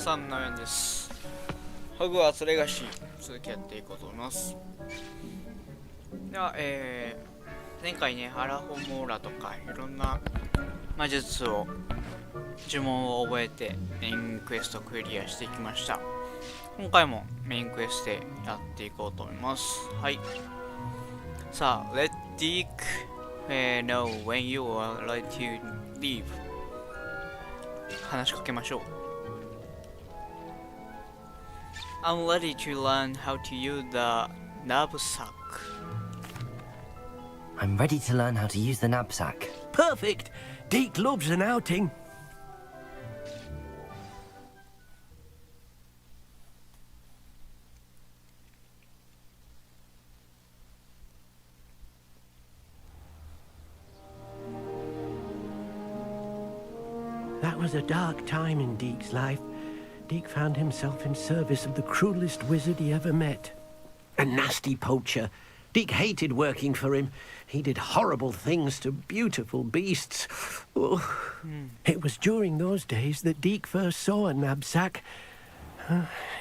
さん、なおやんです。ホグワーツレガシー続きやっていこうと思います。では、前回ね、アラフォモーラとかいろんな魔術を呪文を覚えてメインクエストクリアしていきました。今回もメインクエストでやっていこうと思います。はい。さあ、Let Dick know when you are ready to leave。話しかけましょう。I'm ready to learn how to use the knapsack. I'm ready to learn how to use the knapsack. Perfect! Deke loves an outing. That was a dark time in Deke's life. Deke found himself in service of the cruelest wizard he ever met. A nasty poacher. Deke hated working for him. He did horrible things to beautiful beasts. Oh. It was during those days that Deke first saw a knapsack.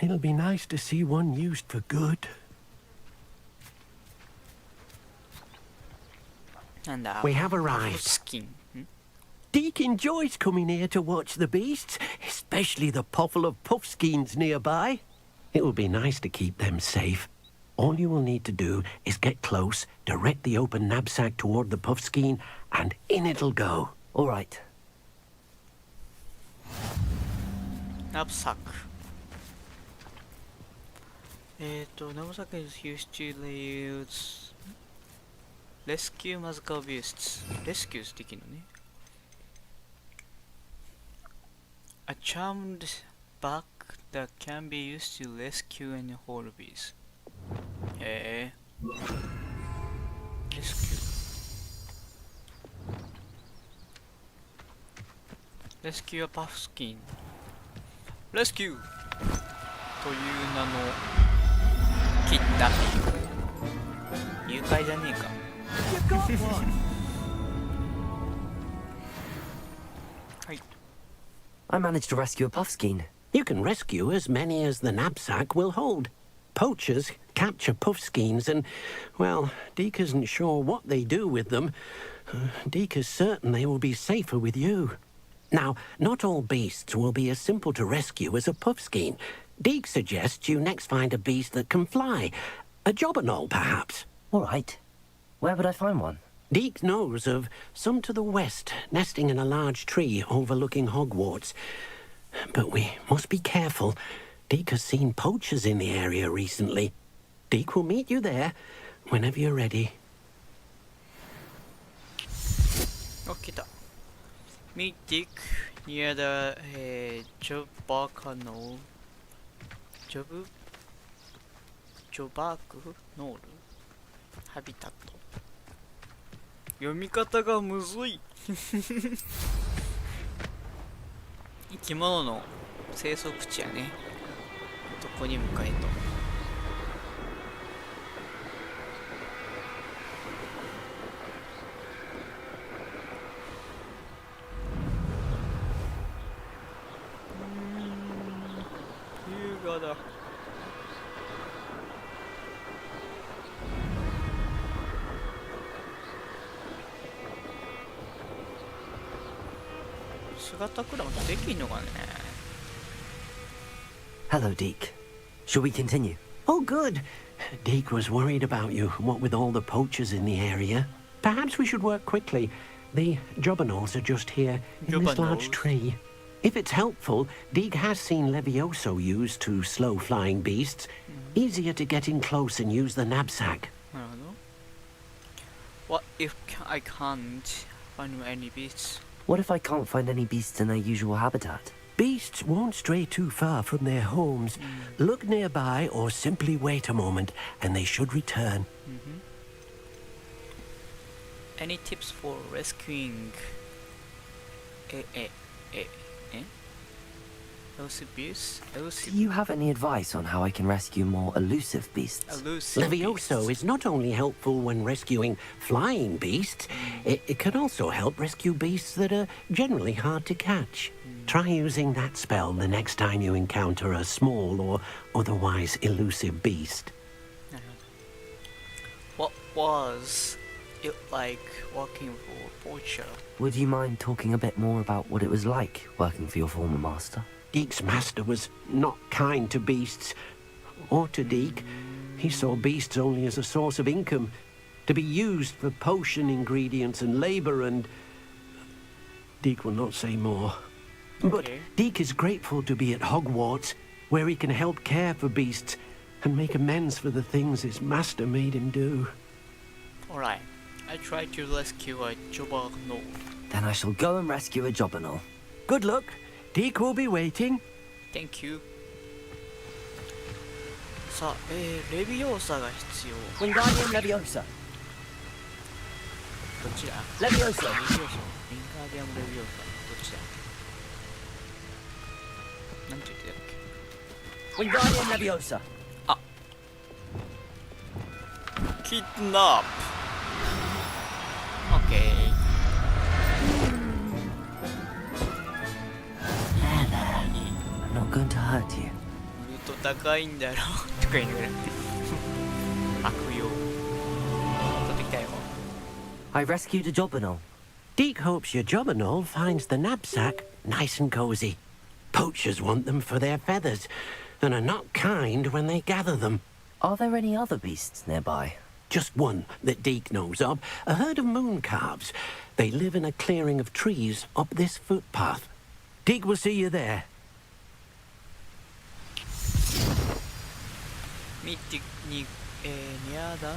It'll be nice to see one used for good. And We have arrived. Skin. Deke enjoys coming here to watch the beasts, especially the potful of puffskeins nearby. It will be nice to keep them safe. All you will need to do is get close, direct the open knapsack toward the puffskein, and in it'll go. All right. Knapsack. Knapsack is used to use rescue magical beasts. Rescue できるのね。A charmed bag that can be used to rescue any whole beast. Rescue. Rescue a puffskein. Rescue! という名のキッダミー。誘拐じゃねえか。はい。I managed to rescue a puffskein. You can rescue as many as the knapsack will hold. Poachers capture puffskeins and, well, Deke isn't sure what they do with them. Deke is certain they will be safer with you. Now, not all beasts will be as simple to rescue as a puffskein. Deke suggests you next find a beast that can fly. A jobberknoll, perhaps. All right. Where would I find one? Deke knows of some to the west, nesting in a large tree overlooking Hogwarts. But we must be careful. Deke has seen poachers in the area recently. Deke will meet you there whenever you're ready. Okay, meet Dick near the jobberknoll. Jobberknoll habitat. 読み方がむずい。生き物の生息地やね。どこに向かえと。優雅だ。姿くらもできんのかね。Hello, Deke. Shall we continue? Oh, good. Deke was worried about you, what with all the poachers in the area. Perhaps we should work quickly. The jobberknolls are just here in this large tree. If it's helpful, Deke has seen Levioso used to slow flying beasts. Easier to get in close and use the knapsack. なるほど。What if I can't find any beasts? What if I can't find any beasts in their usual habitat? Beasts won't stray too far from their homes. Look nearby or simply wait a moment, and they should return. Any tips for rescuing elusive beasts? Do you have any advice on how I can rescue more elusive beasts? Levioso is not only helpful when rescuing flying beasts, it can also help rescue beasts that are generally hard to catch. Try using that spell the next time you encounter a small or otherwise elusive beast. なるほど。What was it like working for Poacher? Would you mind talking a bit more about what it was like working for your former master? Deek's master was not kind to beasts, or to Deek. He saw beasts only as a source of income, to be used for potion ingredients and labor, and Deek will not say more. But Okay. Deek is grateful to be at Hogwarts, where he can help care for beasts and make amends for the things his master made him do. Alright. I tried to rescue a Jobberknoll. Then I shall go and rescue a Jobberknoll. Good luck. Deek will be waiting. Thank you. さあ、レビオーサが必要。 Wingardium Leviosa. どちら Leviosa. レビオーサ。ウィンガーディアムレビオーサ。どっちだなんて言ってたっ Wingardium Leviosa. けキッドナップ。オッケー。 I'm not going to hurt you. ルート高いんだろとか言いながら悪用取ってきたよ。 I rescued a Jobberknoll. Deek hopes your Jobberknoll finds the knapsack nice and cozy. Poachers want them for their feathers, and are not kind when they gather them. Are there any other beasts nearby? Just one that Deek knows of, a herd of moon calves. They live in a clearing of trees up this footpath. Deek will see you there. ミティにニアダムーン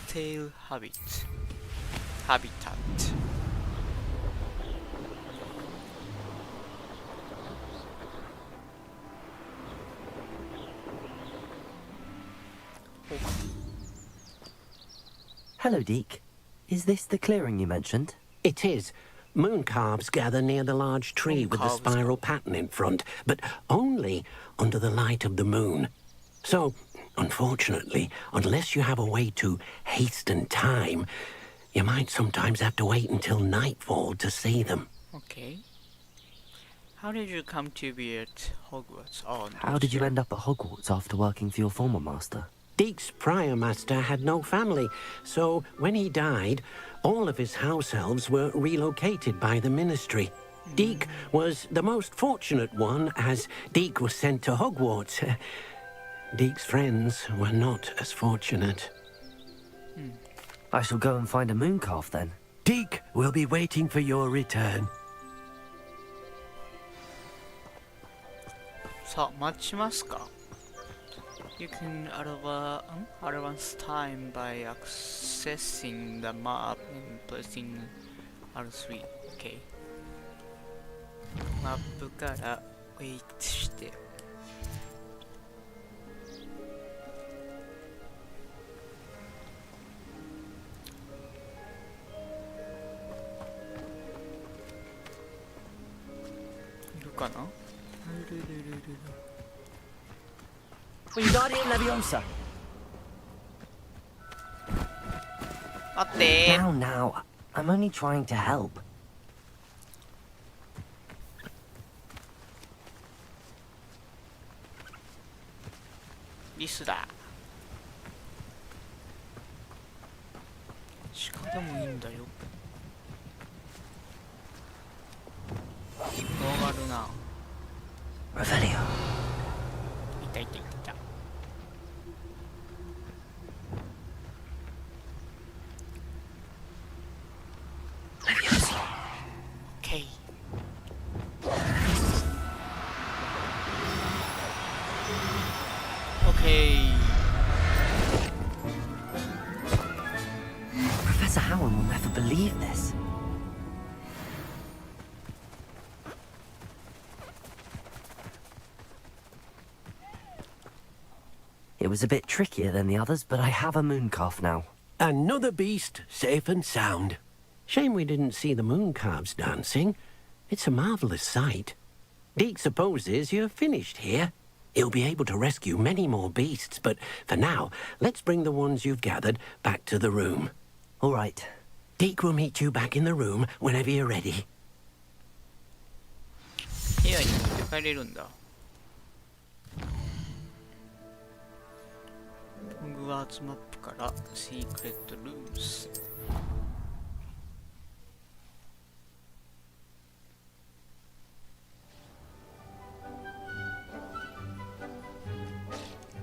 テイルハビタット。Hello, Deek. Is this the clearing you mentioned? It is. Moon calves gather near the large tree Moon with the calves. spiral pattern in front, but only under the light of the moon. So, unfortunately, unless you have a way to hasten time, you might sometimes have to wait until nightfall to see them. Okay. How did you come to be at Hogwarts? Oh, How did you end up at Hogwarts after working for your former master? Deek's prior master had no family, so when he died, all of his house elves were relocated by the ministry. Deek was the most fortunate one, as Deek was sent to Hogwarts. Deek's friends were not as fortunate. I shall go and find a mooncalf then. Deek will be waiting for your return. さあ、待ちますか You can advance time by accessing the map and pressing R3. Okay. マップからウェイトして。いるかな Wingardium Leviosa. 待って Now. I'm only trying to help. リスだ鹿でもいいんだよ転がるな Revelio. いたいたいた Leviosa. OK OK Professor Howard will never believe this. It was a bit trickier than the others, but I have a mooncalf now. Another beast, safe and sound. Shame we didn't see the moon calves dancing. It's a marvelous sight. Deek supposes you're finished here. He'll be able to rescue many more beasts, but for now, let's bring the ones you've gathered back to the room. All right. Deek will meet you back in the room whenever you're ready. 部屋に持って帰れるんだ。ホグワーツマップからシークレットルームス。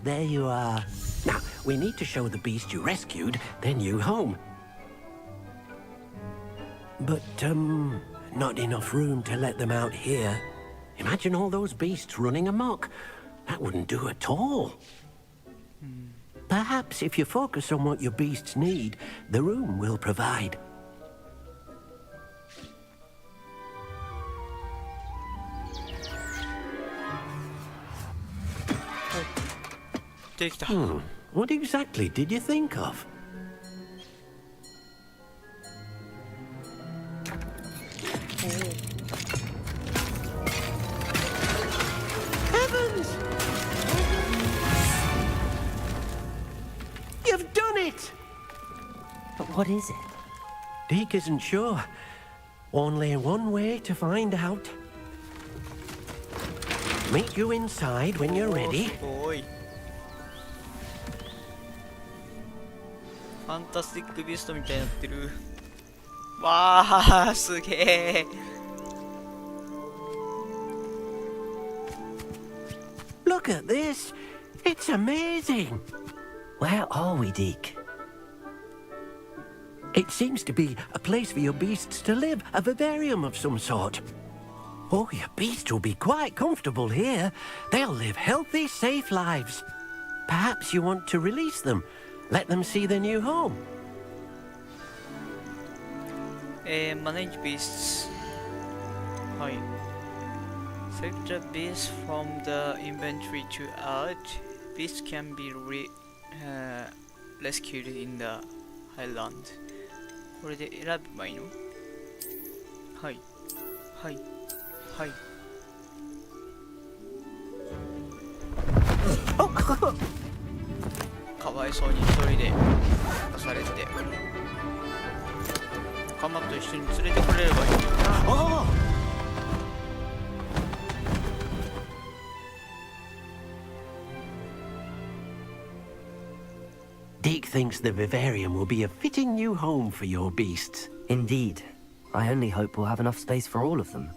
There you are. Now, we need to show the beast you rescued their new home. But, not enough room to let them out here. Imagine all those beasts running amok. That wouldn't do at all. Perhaps if you focus on what your beasts need, the room will provide. できた。What exactly did you think of? Heavens! You've done it! But what is it? Deke isn't sure. Only one way to find out. Meet you inside when you're ready. すごい。ファンタスティックビーストみたいになってる。わあ、すげえ。Look at this. It's amazing. Where are we, Deke? It seems to be a place for your beasts to live, a vivarium of some sort. Oh, your beasts will be quite comfortable here. They'll live healthy, safe lives. Perhaps you want to release them, let them see their new home. Manage beasts. はい。Select a beast from the inventory to add. Beasts can be rescued in the highland. これで選べばいいの？はい。はい。はい。かわいそうに一人で出されて。仲間と一緒に連れてくれればいい。Oh! Deke thinks the vivarium will be a fitting new home for your beasts. Indeed. I only hope we'll have enough space for all of them.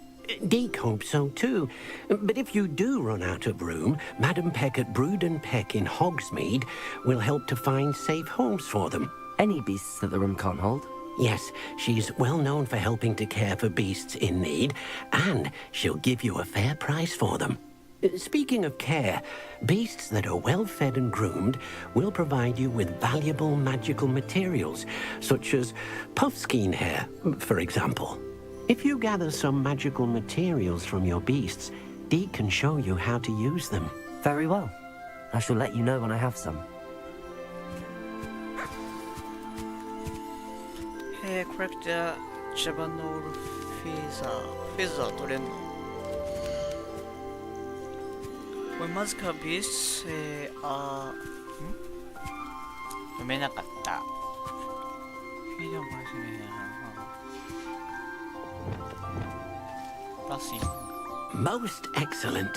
Deke hopes so too. But if you do run out of room, Madam Peck at Brood and Peck in Hogsmeade will help to find safe homes for them. Any beasts that the room can't hold? Yes, she's well known for helping to care for beasts in need, and she'll give you a fair price for them. Speaking of care, beasts that are well fed and groomed will provide you with valuable magical materials, such as puffskein hair, for example. If you gather some magical materials from your beasts, Deke can show you how to use them. Very well. I shall let you know when I have some. コレクタージャバノールフェザー取れんの？これまずかビス読めなかった。プラスイン Most excellent.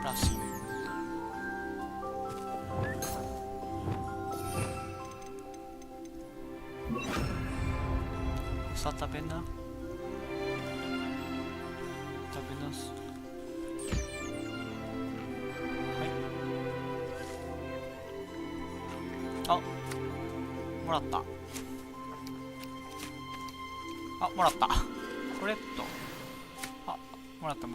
プラスインさあ食べなす。はい。あ、もらった。あ、もらった。コレクト。あ、もらった。コ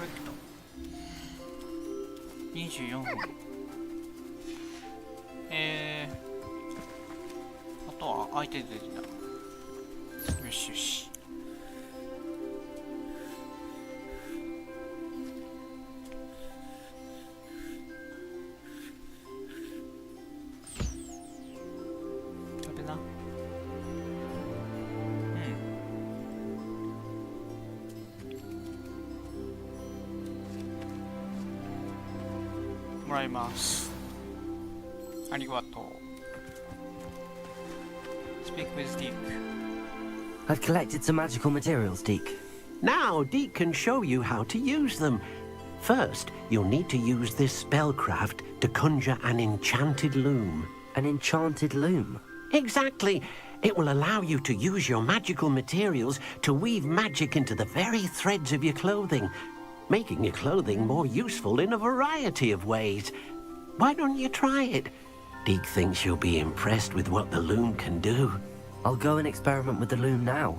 レクト。24分。あとは相手で出てた。よしよし。食べな。もらいます。ありがとう。Speak with Dick. I've collected some magical materials, Deke. Now, Deke can show you how to use them. First, you'll need to use this spellcraft to conjure an enchanted loom. An enchanted loom. Exactly. It will allow you to use your magical materials to weave magic into the very threads of your clothing, making your clothing more useful in a variety of ways. Why don't you try it? Deke thinks you'll be impressed with what the loom can do. I'll go and experiment with the loom now.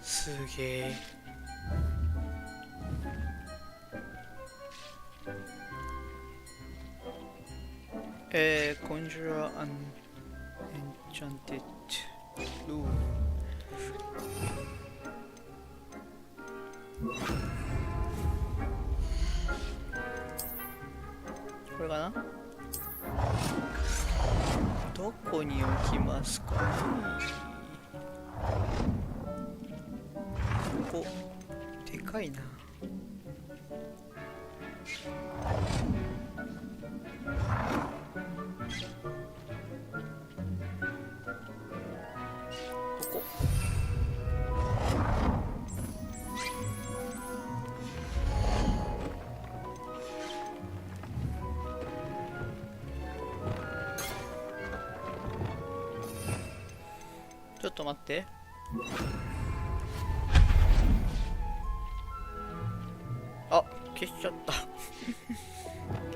すげえ。Conjure an enchanted loom. これかな。どこに置きますかね。ここでかいな。ここ。ちょっと待って。あ、消しちゃった消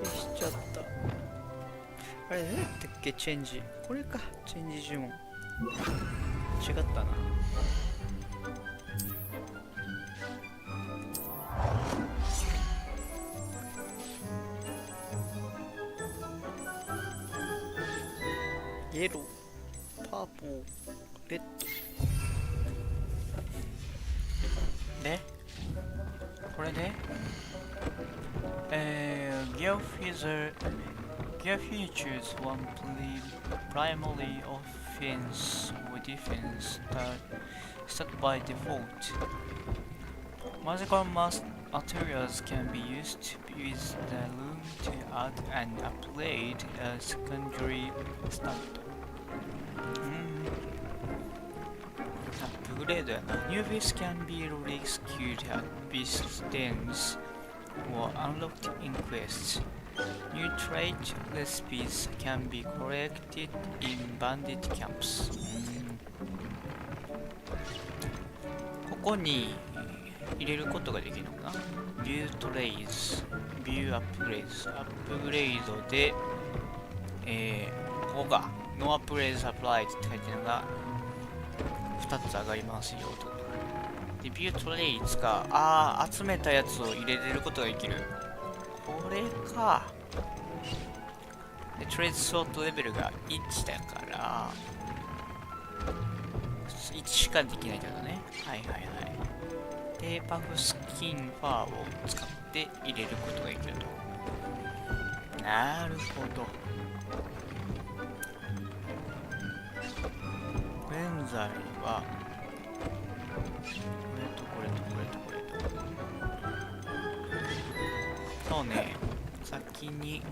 しちゃった。あれ、何やったっけ、チェンジ。これか、チェンジ呪文。違ったな。イエロー、パーポー、レッド。でこれでGear features one primary offense or defense that start by default. Magical materials can be used with the loom to add and upgrade a secondary stat. アップグレードやな。New beasts can be rescued at beast dens or unlocked in quests. New trait recipes can be collected in bandit camps. ここに入れることができるのかな。View trays, View upgrades。アップグレードで、ここか。No upgrades applied って書いてるのが2つ上がりますよと。で、ビュートレイズか。集めたやつを入れれることができる。これか。で、トレーズソートレベルが1だから、1しかできないけどね。はいはいはい。で、パフスキンファーを使って入れることができると。なるほど。現在はこれとそうね、先に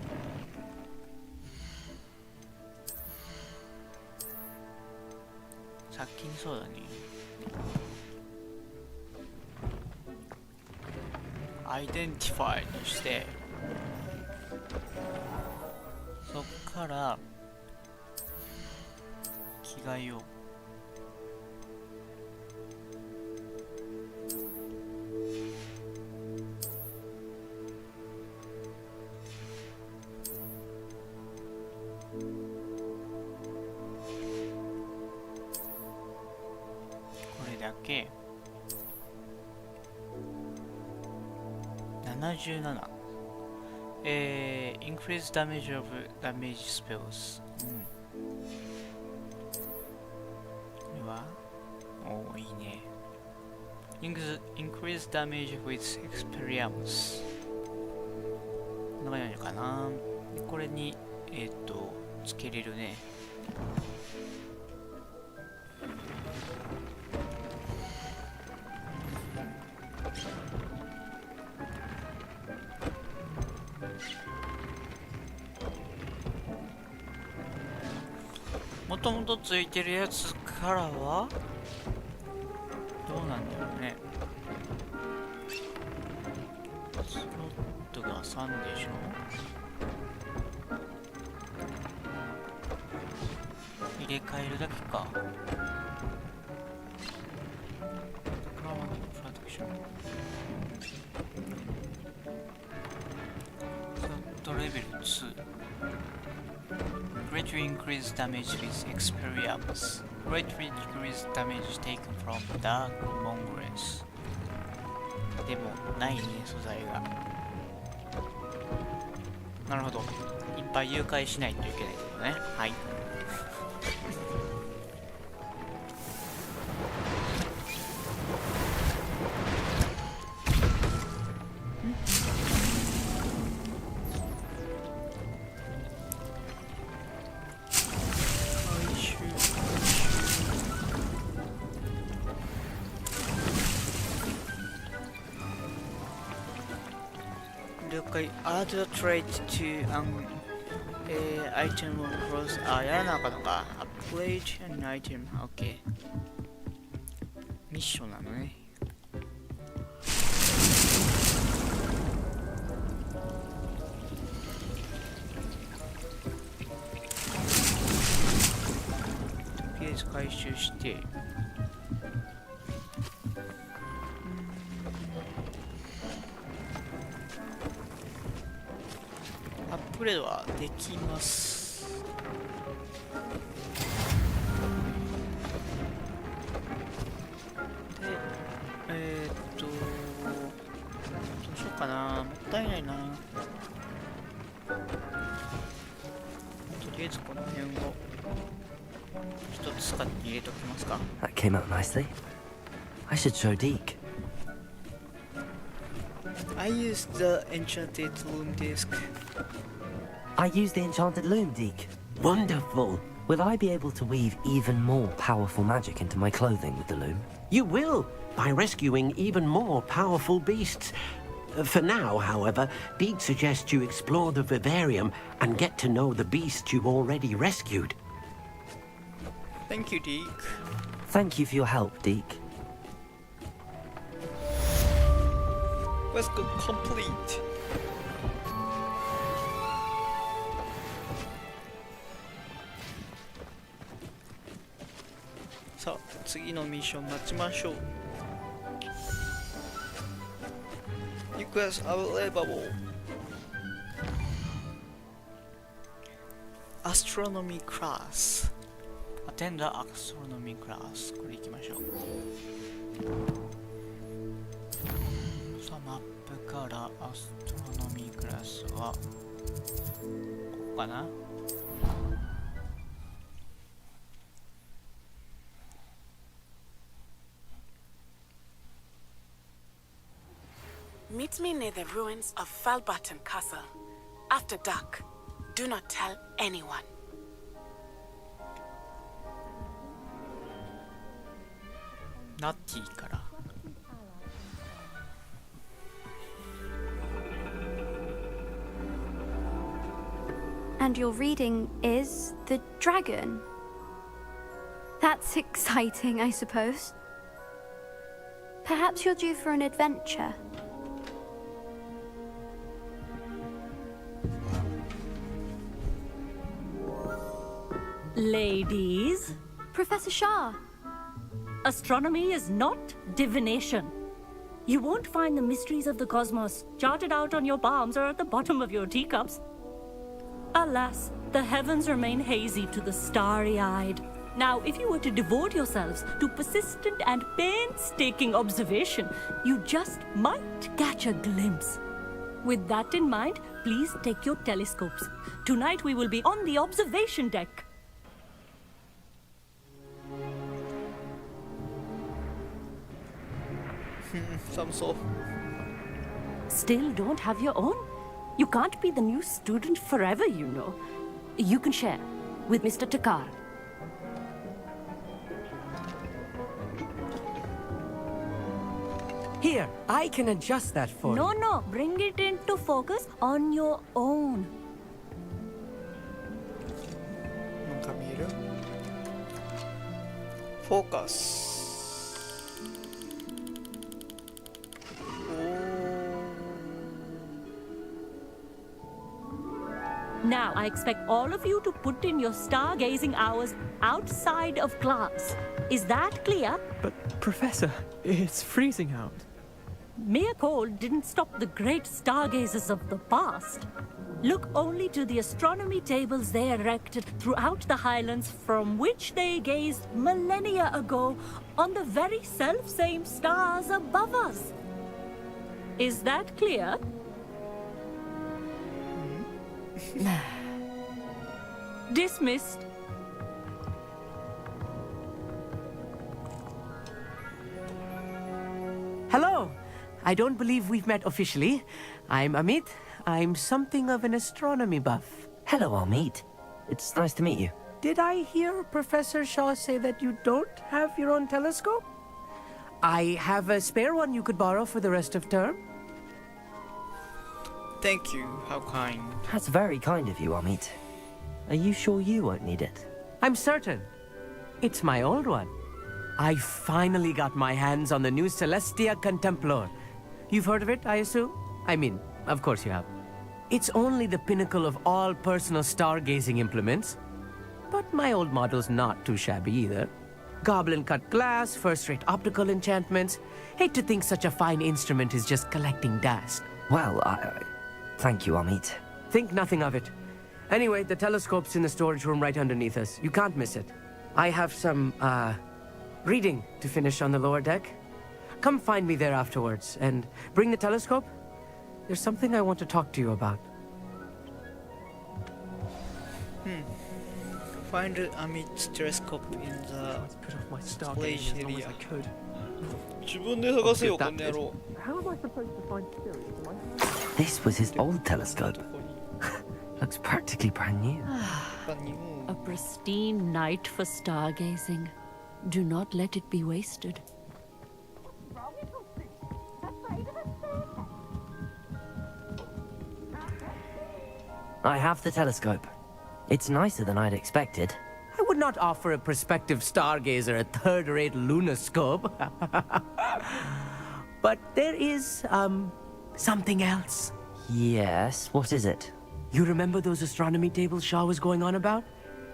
そうだね、アイデンティファイにしてそっから着替えよう。77 increase damage of damage spells、これはいいね。increase damage with experience こんな感じかな。これにつけれるね。もともとついてるやつからはどうなんだろうね。スロットが3でしょ。入れ替えるだけか。プロテクション。スロットレベル2。Greatly increase damage with experience. Greatly decrease damage taken from dark mongrels. でもないね、素材が。なるほど。いっぱい誘拐しないといけないけどね。はい。了解。Add a trait to an item or cross。やらなあかんのか。Upgrade an item。OK。ミッションなのね。とりあえず回収して。アップグレードはできます。で、どうしようかな。もったいないな。とりあえずこの辺を一つ使って入れときますか。That came out nicely. I should show Deke. I used the enchanted loom disc. I used the enchanted loom, Deke. Wonderful. Will I be able to weave even more powerful magic into my clothing with the loom? You will, by rescuing even more powerful beasts. For now, however, Deke suggests you explore the vivarium and get to know the beasts you've already rescued. Thank you, Deke. Thank you for your help, Deke. Let's go complete. さあ、次のミッション待ちましょう。Request available. Astronomy class. Attend the astronomy class. これ行きましょう。さあ、マップからアストロノミークラスはここかな。Meet me near the ruins of Falbutton Castle. After dark, do not tell anyone. ナッティから。And your reading is The Dragon. That's exciting, I suppose. Perhaps you're due for an adventure. Ladies, Professor Shah. astronomy is not divination. You won't find the mysteries of the cosmos charted out on your palms or at the bottom of your teacups. Alas, the heavens remain hazy to the starry-eyed. Now, if you were to devote yourselves to persistent and painstaking observation, you just might catch a glimpse. With that in mind, please take your telescopes. Tonight we will be on the observation deck. Some so. Still don't have your own? You can't be the new student forever, you know. You can share with Mr. Takar. Here, I can adjust that for you. No, bring it into focus on your own. なんか見える？フォーカス。Now, I expect all of you to put in your stargazing hours outside of class. Is that clear? But, Professor, it's freezing out. Mere cold didn't stop the great stargazers of the past. Look only to the astronomy tables they erected throughout the highlands from which they gazed millennia ago on the very self-same stars above us. Is that clear? Dismissed. Hello. I don't believe we've met officially. I'm Amit. I'm something of an astronomy buff. Hello, Amit. It's nice to meet you. Did I hear Professor Shaw say that you don't have your own telescope? I have a spare one you could borrow for the rest of term. Thank you. How kind. That's very kind of you, Amit. Are you sure you won't need it? I'm certain. It's my old one. I finally got my hands on the new Celestia Contemplor. You've heard of it, I assume? I mean, of course you have. It's only the pinnacle of all personal stargazing implements. But my old model's not too shabby either. Goblin-cut glass, first-rate optical enchantments. Hate to think such a fine instrument is just collecting dust. Well, thank you, Amit. Think nothing of it. Anyway, the telescope's in the storage room right underneath us. You can't miss it. I have some, reading to finish on the lower deck. Come find me there afterwards, and bring the telescope. There's something I want to talk to you about. Find Amit's telescope in the Put off my storage stargazing as long as area. I could. 自分で探せよ、この野郎。 How am I supposed to find Sirius? Am I- This was his old telescope. どこに Looks practically brand new. 他にも A pristine night for stargazing. Do not let it be wasted. I have the telescope. It's nicer than I'd expected. I would not offer a prospective stargazer a third-rate lunoscope. But there is, something else. Yes, what is it? You remember those astronomy tables Shaw was going on about?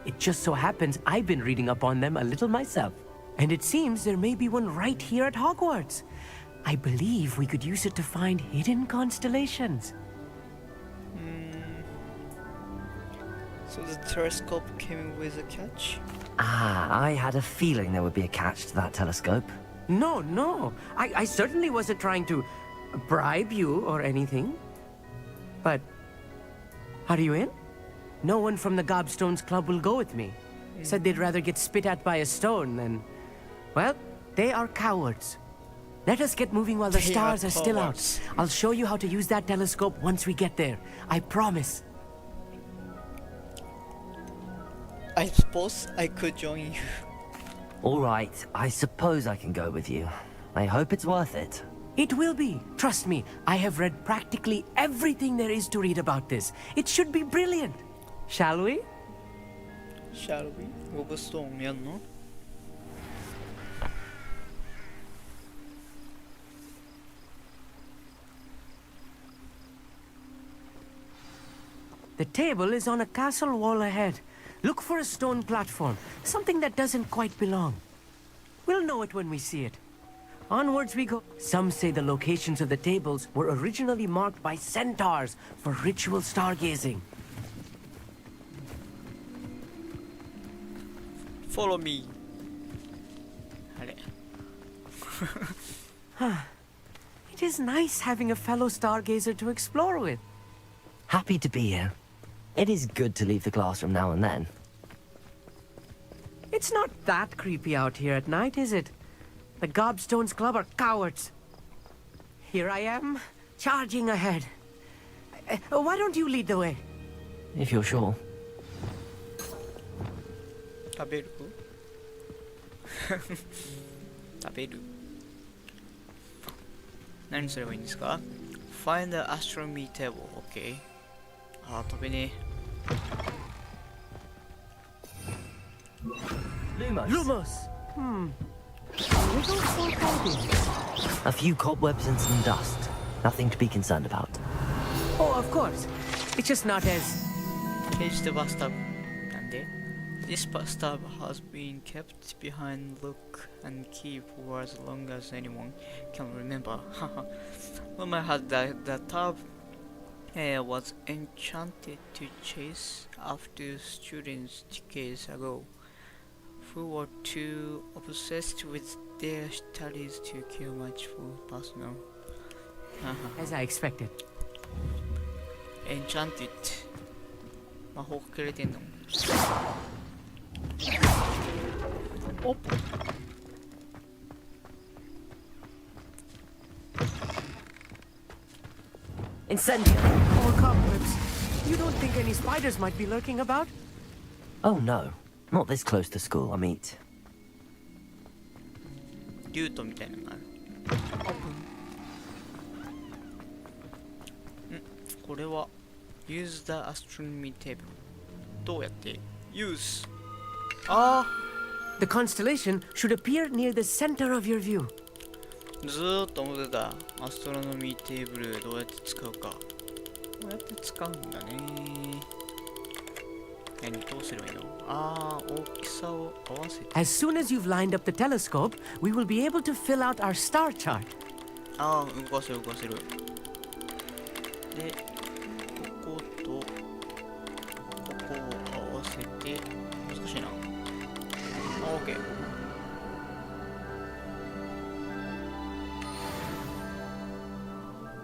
It just so happens I've been reading up on them a little myself. And it seems there may be one right here at Hogwarts. I believe we could use it to find hidden constellations. So the telescope came with a catch? I had a feeling there would be a catch to that telescope. No. I certainly wasn't trying to bribe you or anything. But, are you in? No one from the Gobstones Club will go with me. Said they'd rather get spit at by a stone than... Well, they are cowards. Let us get moving while the They stars are are still out. cowards. I'll show you how to use that telescope once we get there. I promise. I suppose I could join you. All right, I suppose I can go with you. I hope it's worth it. It will be. Trust me, I have read practically everything there is to read about this. It should be brilliant. Shall we? Shall we? ゴブストーンやんの The table is on a castle wall ahead. Look for a stone platform, something that doesn't quite belong. We'll know it when we see it. Onwards we go. Some say the locations of the tables were originally marked by centaurs for ritual stargazing. Follow me. あれ It is nice having a fellow stargazer to explore with. Happy to be here. It is good to leave the classroom now and then. It's not that creepy out here at night, is it? The Gobstones Club are cowards. Here I am, charging ahead. Why don't you lead the way? If you're sure. 食べる食べる何すればいいんですか Find the astronomy table. OK あー飛べね Lumos. Lumos! Little foreboding. A few cobwebs and some dust. Nothing to be concerned about. Oh, of course. It's just not as... Cage the bathtub. なんで This bathtub has been kept behind lock and key for as long as anyone can remember. When I had the tub was enchanted to chase after students decades ago who were too obsessed with their studies to care much for personal. As I expected. Enchanted. 魔法かけられてんの。おっ。Incendio! Oh, cobwebs. You don't think any spiders might be lurking about? Oh no. Not this close to school, I mean. リュートみたいなのがある。これは Use the astronomy table どうやって Use The constellation should appear near the center of your view. ずーっと思ってたアストロノミーテーブルどうやって使うかこうやって使うんだね何どうすればいいの大きさを合わせて As soon as you've lined up the telescope, we will be able to fill out our star chart. 動かせるでこことここを合わせて難しいなOK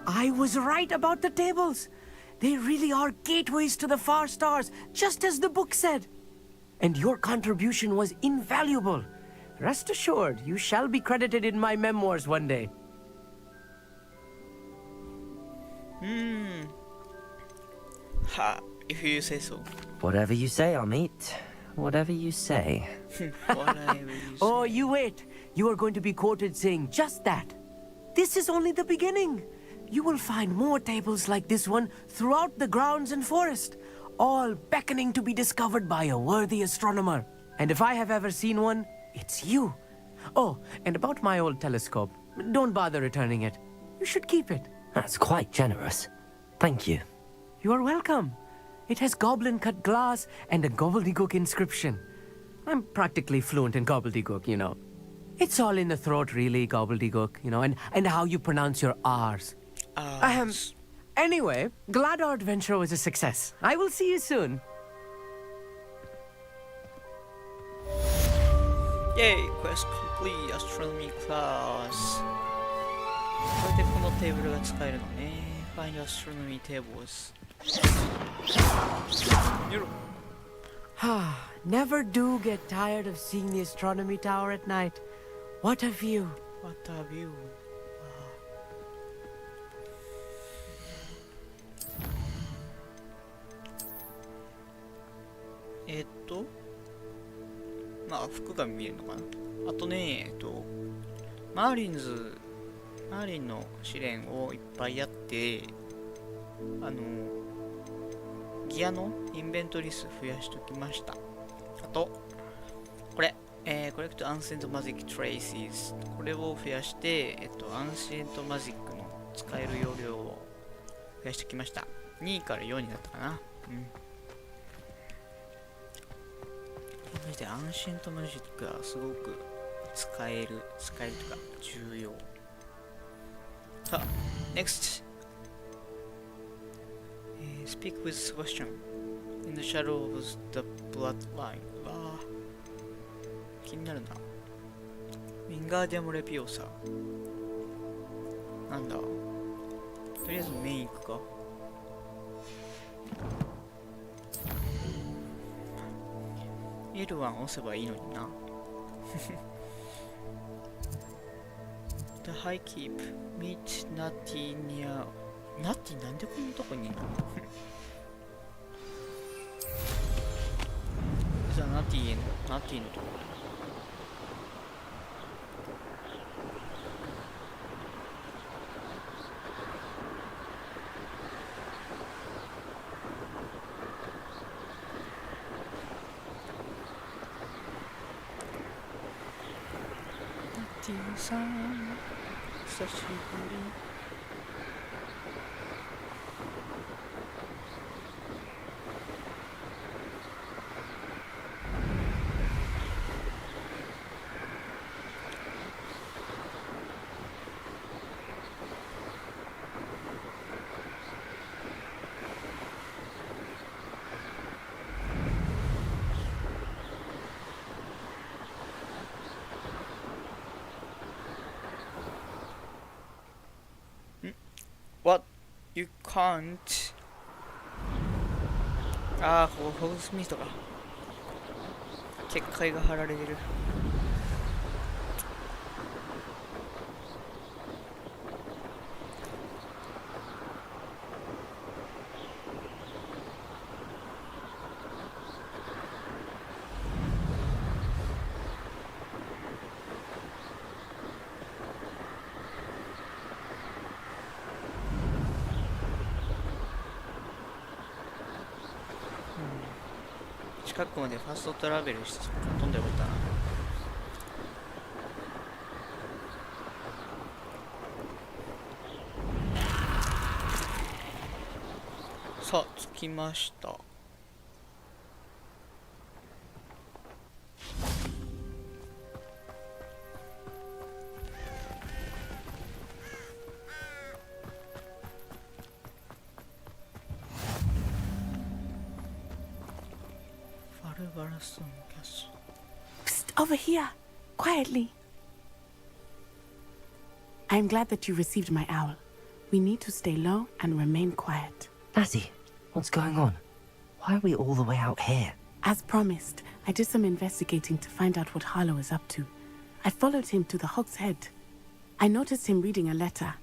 I was right about the tables. They really are gateways to the far stars, just as the book said. And your contribution was invaluable. Rest assured, you shall be credited in my memoirs one day. If you say so. Whatever you say, Amit. Whatever you say. Whatever you say. Oh, you wait. You are going to be quoted saying just that. This is only the beginning. You will find more tables like this one throughout the grounds and forest, all beckoning to be discovered by a worthy astronomer. And if I have ever seen one, it's you. Oh, and about my old telescope, don't bother returning it. You should keep it. That's quite generous. Thank you. You are welcome. It has goblin-cut glass and a gobbledygook inscription. I'm practically fluent in gobbledygook, you know. It's all in the throat, really, gobbledygook, you know, and how you pronounce your R's. Anyway, glad our adventure was a success. I will see you soon. Yay! Quest complete! Astronomy class! これでこのテーブルが使えるのね。Find astronomy tables. Never do get tired of seeing the astronomy tower at night. What a view. What a view. まあ服が見えるのかな。あとね、マーリンの試練をいっぱいやって、ギアのインベントリ数増やしときました。あと、これ、コレクトアンシェントマジックトレイシーズ。これを増やして、アンシェントマジックの使える容量を増やしてきました。2から4になったかな。マジでアンシェントマジックがすごく使えるとか重要。さあ、NEXT! Speak with Sebastian in the shadow of the bloodline. 気になるな。ウィンガーディアムレピオサ。なんだ。とりあえずメイン行くか。L1 押せばいいのにな。The High Keep Meet Natty near Natty なんでこんなとこにいるのじゃあナティのとこティさん久しぶり。What? You can't. ああ、ここホグスミストか。結界が張られてる。近くまでファストトラベルして飛んでよかったな。さあ着きました。Psst, over here. Quietly. I am glad that you received my owl. We need to stay low and remain quiet. Natty, what's going on? Why are we all the way out here? As promised, I did some investigating to find out what Harlow is up to. I followed him to the Hog's Head. I noticed him reading a letter.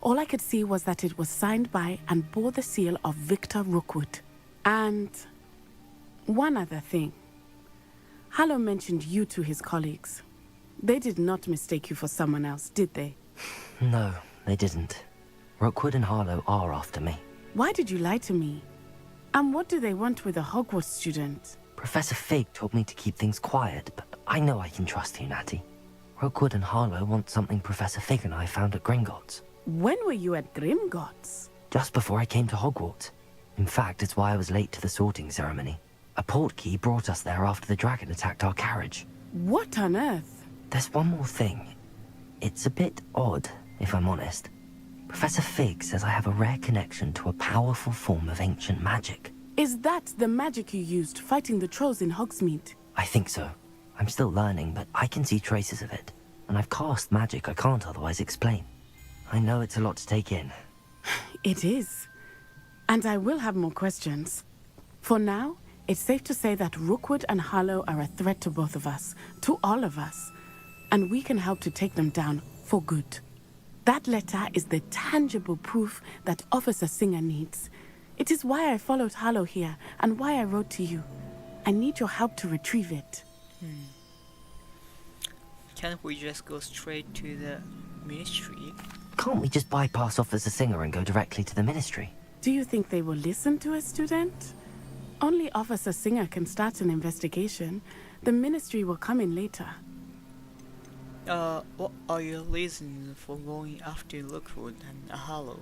All I could see was that it was signed by and bore the seal of Victor Rookwood. And one other thing. Harlow mentioned you to his colleagues. They did not mistake you for someone else, did they? No, they didn't. Rookwood and Harlow are after me. Why did you lie to me? And what do they want with a Hogwarts student? Professor Fig told me to keep things quiet, but I know I can trust you, Natty. Rookwood and Harlow want something Professor Fig and I found at Gringotts. When were you at Gringotts? Just before I came to Hogwarts. In fact, it's why I was late to the sorting ceremony. A portkey brought us there after the dragon attacked our carriage. What on earth? There's one more thing. It's a bit odd, if I'm honest. Professor Fig says I have a rare connection to a powerful form of ancient magic. Is that the magic you used fighting the trolls in Hogsmeade? I think so. I'm still learning, but I can see traces of it. And I've cast magic I can't otherwise explain. I know it's a lot to take in. It is. And I will have more questions. For now, it's safe to say that Rookwood and Harlow are a threat to both of us, to all of us. And we can help to take them down for good. That letter is the tangible proof that Officer Singer needs. It is why I followed Harlow here and why I wrote to you. I need your help to retrieve it. Can't we just go straight to the ministry? Can't we just bypass Officer Singer and go directly to the ministry? Do you think they will listen to a student? Only Officer Singer can start an investigation. The ministry will come in later. What are your reasons for going after Rookwood and Harlow?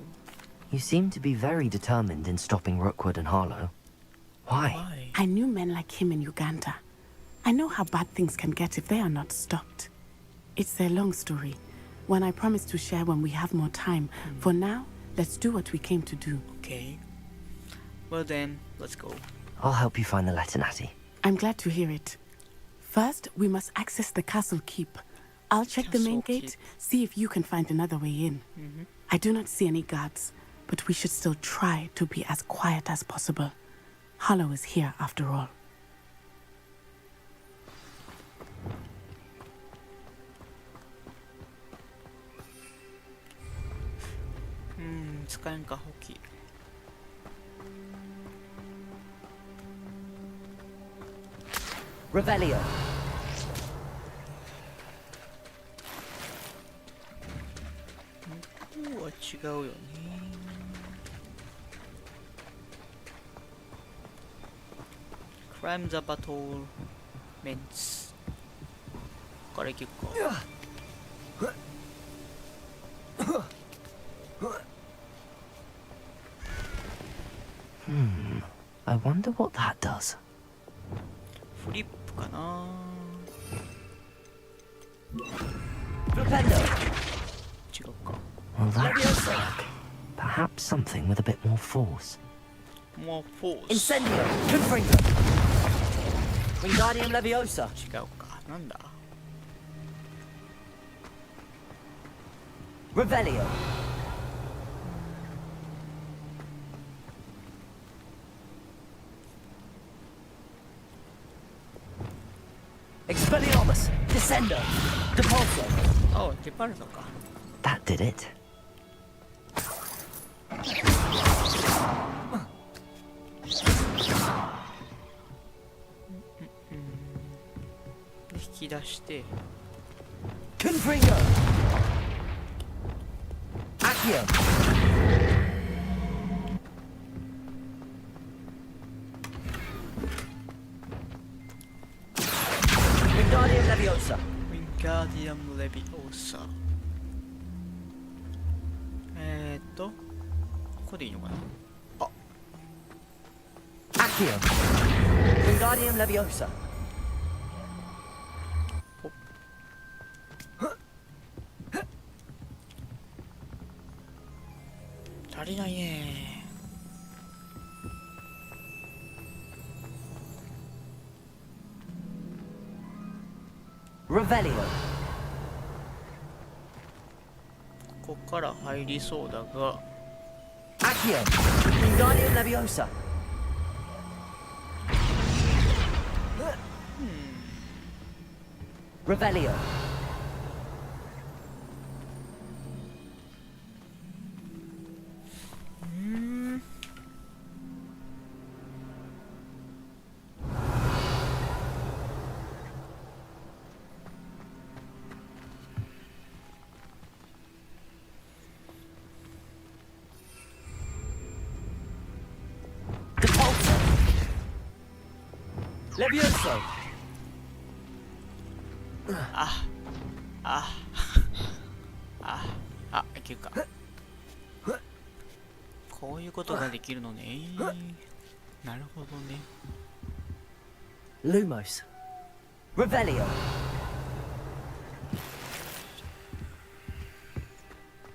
You seem to be very determined in stopping Rookwood and Harlow. Why? I knew men like him in Uganda. I know how bad things can get if they are not stopped. It's a long story, one I promise to share when we have more time. For now, let's do what we came to do. Okay. Well then, let's go. I'll help you find the letter, Natty. I'm glad to hear it. First, we must access the castle keep. I'll check the main Castle gate, keep. see if you can find another way in. I do not see any guards, but we should still try to be as quiet as possible. Harlow is here after all. Revelio. Crime the battle ments. から行くか。I wonder what that does. フリップかな。 Propello. 違うか。 Well, that could work. Perhaps something with a bit more force. もうフォース。 Incendio. Confringo. Wingardium Leviosa. 違うか。なんだ。 Revelio. Expelliarmus. Descendo. Depulso. あ、デパルトか。 That did it. で引き出して。 Confringo. Accio. Wingardium Leviosa. ウィンガーディアム・レビオーサー。ここでいいのかな。 Accio. Wingardium Leviosa. 足りないね。 Revelio. ここから入りそうだが。 Accio. Wingardium Leviosa. Revelio. Depulso. Levioso. いけるか。こういうことができるのね。なるほどね。 Lumos. Revelio.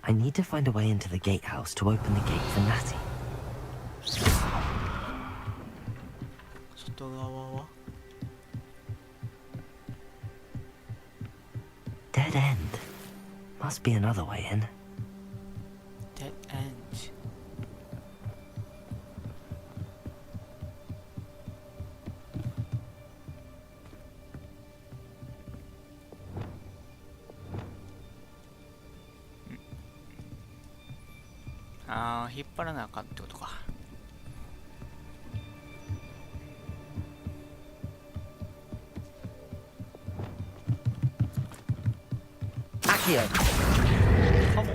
I need to find a way into the gatehouse to open the gate for Natty. 外側は Dead end. Must be another way in. Dead end。 ああ、引っ張らなあかんってことか。 Accio. かも。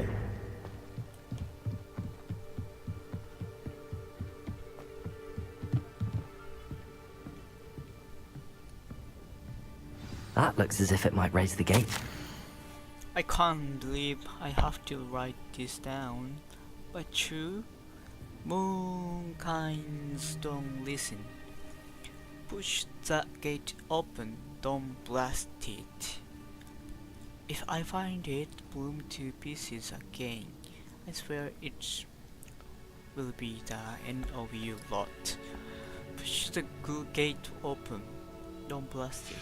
That looks as if it might raise the gate. I can't believe I have to write this down, but true. Moonkinds don't listen. Push the gate open, don't blast it. If I find it bloom to pieces again, I swear it will be the end of you lot. Push the gate open, don't blast it.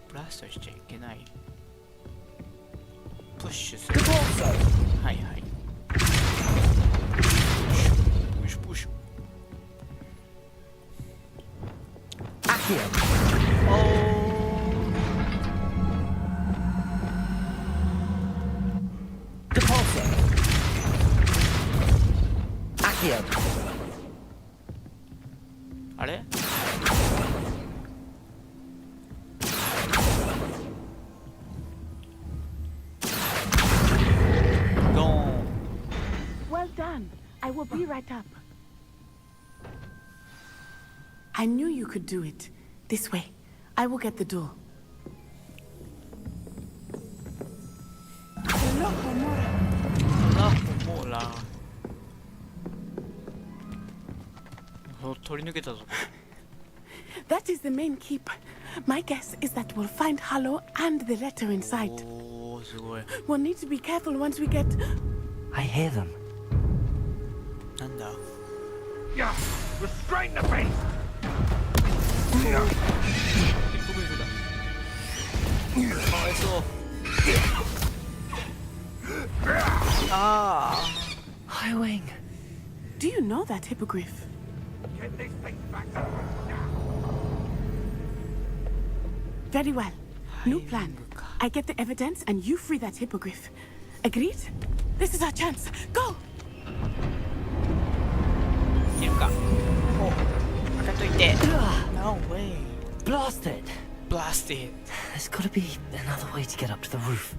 ブラストしちゃいけない。プッシュする。はいはい。プッシュプッシュ。おあれWell done. I will be right up. I knew you could do it. This way. I will get the door. ラホモラ。取り抜けたぞ。 That is the main keep. My guess is that we'll find Hollow and the letter inside. おー、すごい。 We'll need to be careful once we get... I hear them. なんだ。 Yeah, restrain the beast. ヒッポグリフだ。かわいそう。ああ。 Highwing. Do you know that hippogriff? Get this thing back. Very well. New plan. I get the evidence and you free that hippogriff. Agreed? This is our chance. Go! いけるか。お、開けといて。No way. Blasted. Blasted. There's gotta be another way to get up to the roof.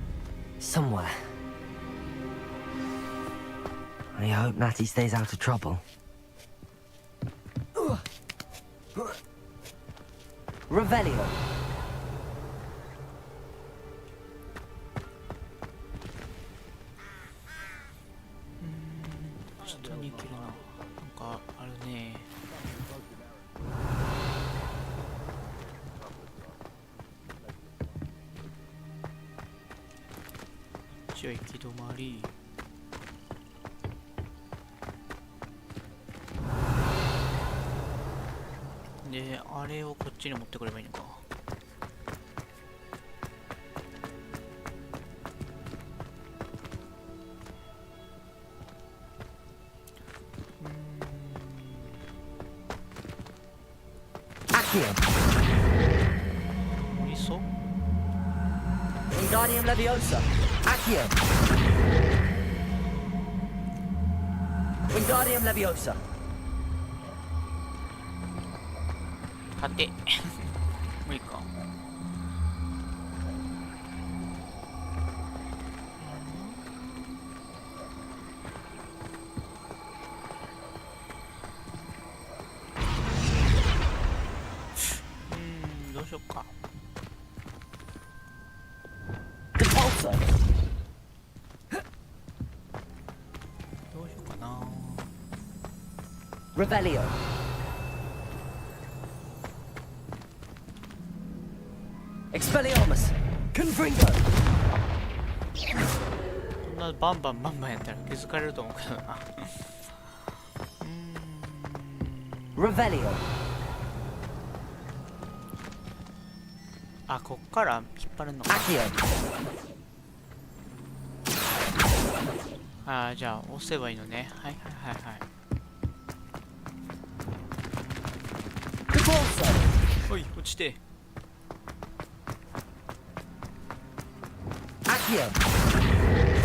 Somewhere. I hope Natty stays out of trouble. Revelio. 下に行けるな。なんかあるね。じゃあ行き止まり。で、あれをこっちに持ってくればいいのか。無理そう。 Wingardium Leviosa. Accio. Wingardium Leviosa. 勝て。無理か。どうしよっか。 Compulso. どうしようかな。 Revelio. Expelliarmus. Confringo. こんなバンバンやったら気づかれると思うけどな。Revelio. あ、こっから引っ張るのか。 Accio. あ、じゃあ押せばいいのね。はいはいはいはい。 Compulso. おい、落ちて。 Accio.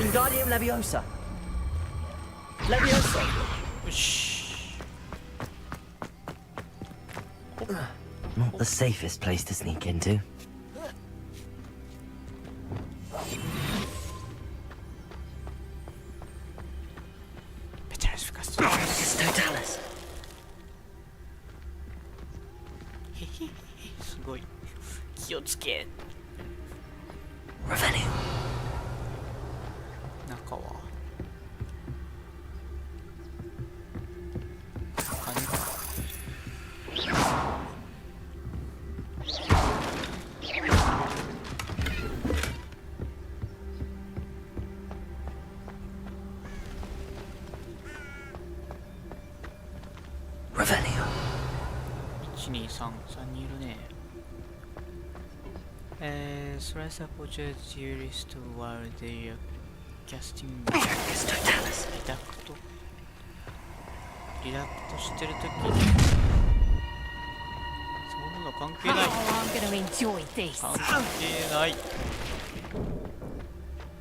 Wingardium Leviosa. Leviosa. よし。 Not the safest place to sneak into. Petrus Focus. Totalis. すごい。気をつけ。 Revelio. 中は。中にか。 Revelio. 1、2、3、3人いるね。Stress approaches you list while they are casting Dracus Totalis. リダクト。リダクトしてるときに。そんなの関係ない。 I'm gonna enjoy this. 関係ない。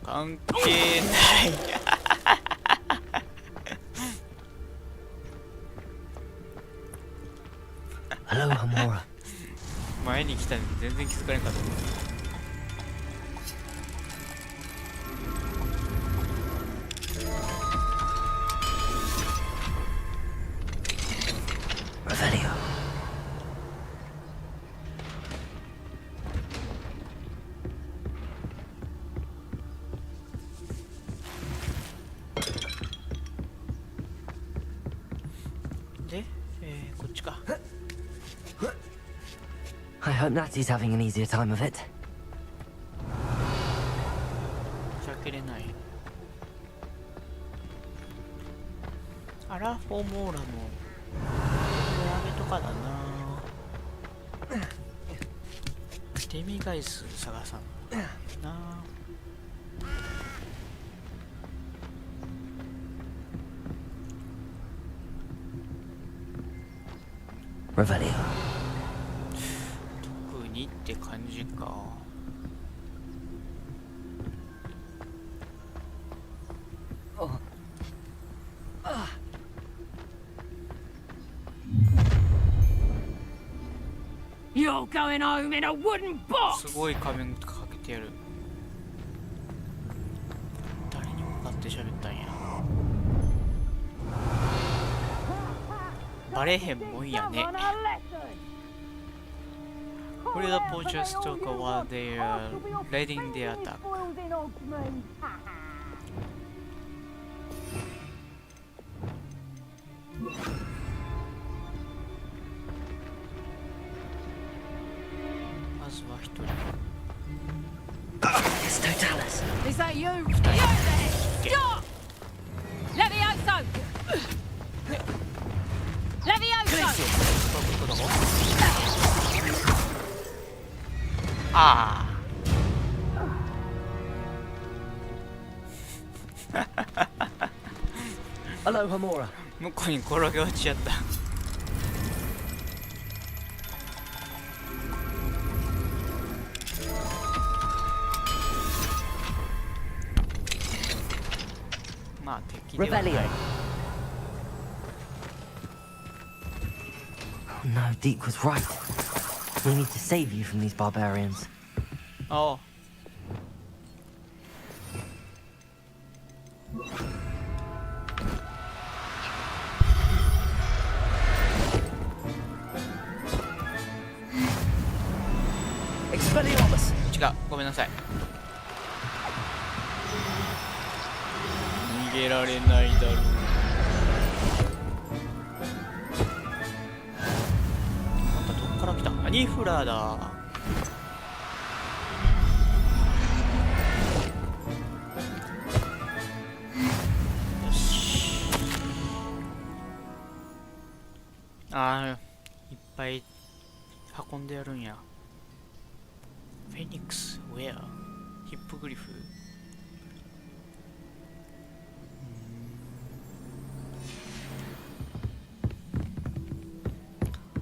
関係ない。Hello, Hamora. 前に来たのに全然気づかれなかった。 Revelio.で、こっちか。hope Natty's having an easier time of it. 申し訳れない。アラフォーモーラも値上げとかだな。デミガイス探さんな。Revelio. 特にって感じか。You're going home in a wooden box! すごい仮面かけてやる。誰に向かって喋ったんや。バレへんもんやね。Will the poachers talk while they are leading the attack? まずは一人。It's Totalis. Is that you? You there! Stop! Levioso! Levioso! ああ。Aloha Mora. 向こうに転げ落ちちゃった。まあ敵ではない。 Revelio. Oh no, Deke was right. We need to save you from these barbarians. ああ。Expelliarmus. 違う、ごめんなさい。逃げられないだろう。またどっから来た？ハニーフラーだ。よし。ああ、いっぱい運んでやるんや。フェニックス、ウェア、ヒップグリフ。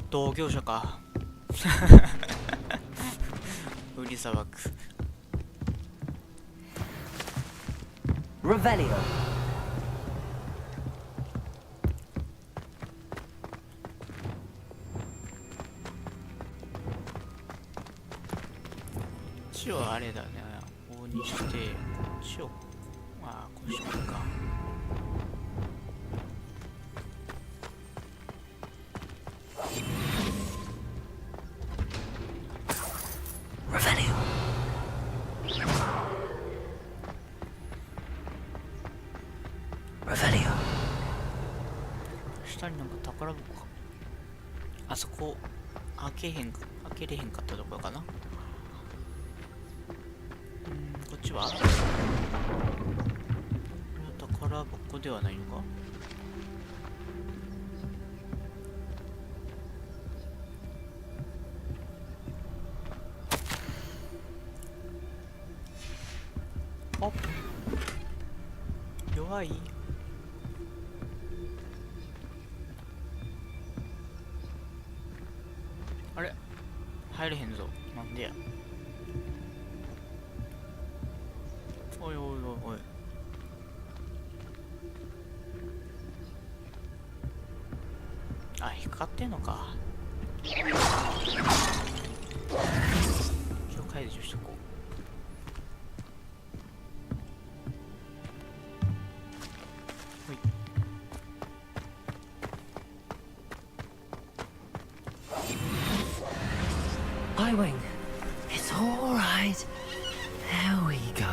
同業者か。売りさばく。Revelio. こっちはあれだね。こうにして、こっちを、まあ、こうしようか。Revelio. 下になんか宝箱か。あそこ、開けれへんかったところかな。こっちは宝箱ではないのか。あっ、弱い。あれ、入れへんぞ。なんでや。おいおいおいおい。あ、引っかかってんのか。一応解除しとこう。Highwing. It's all right. There we go.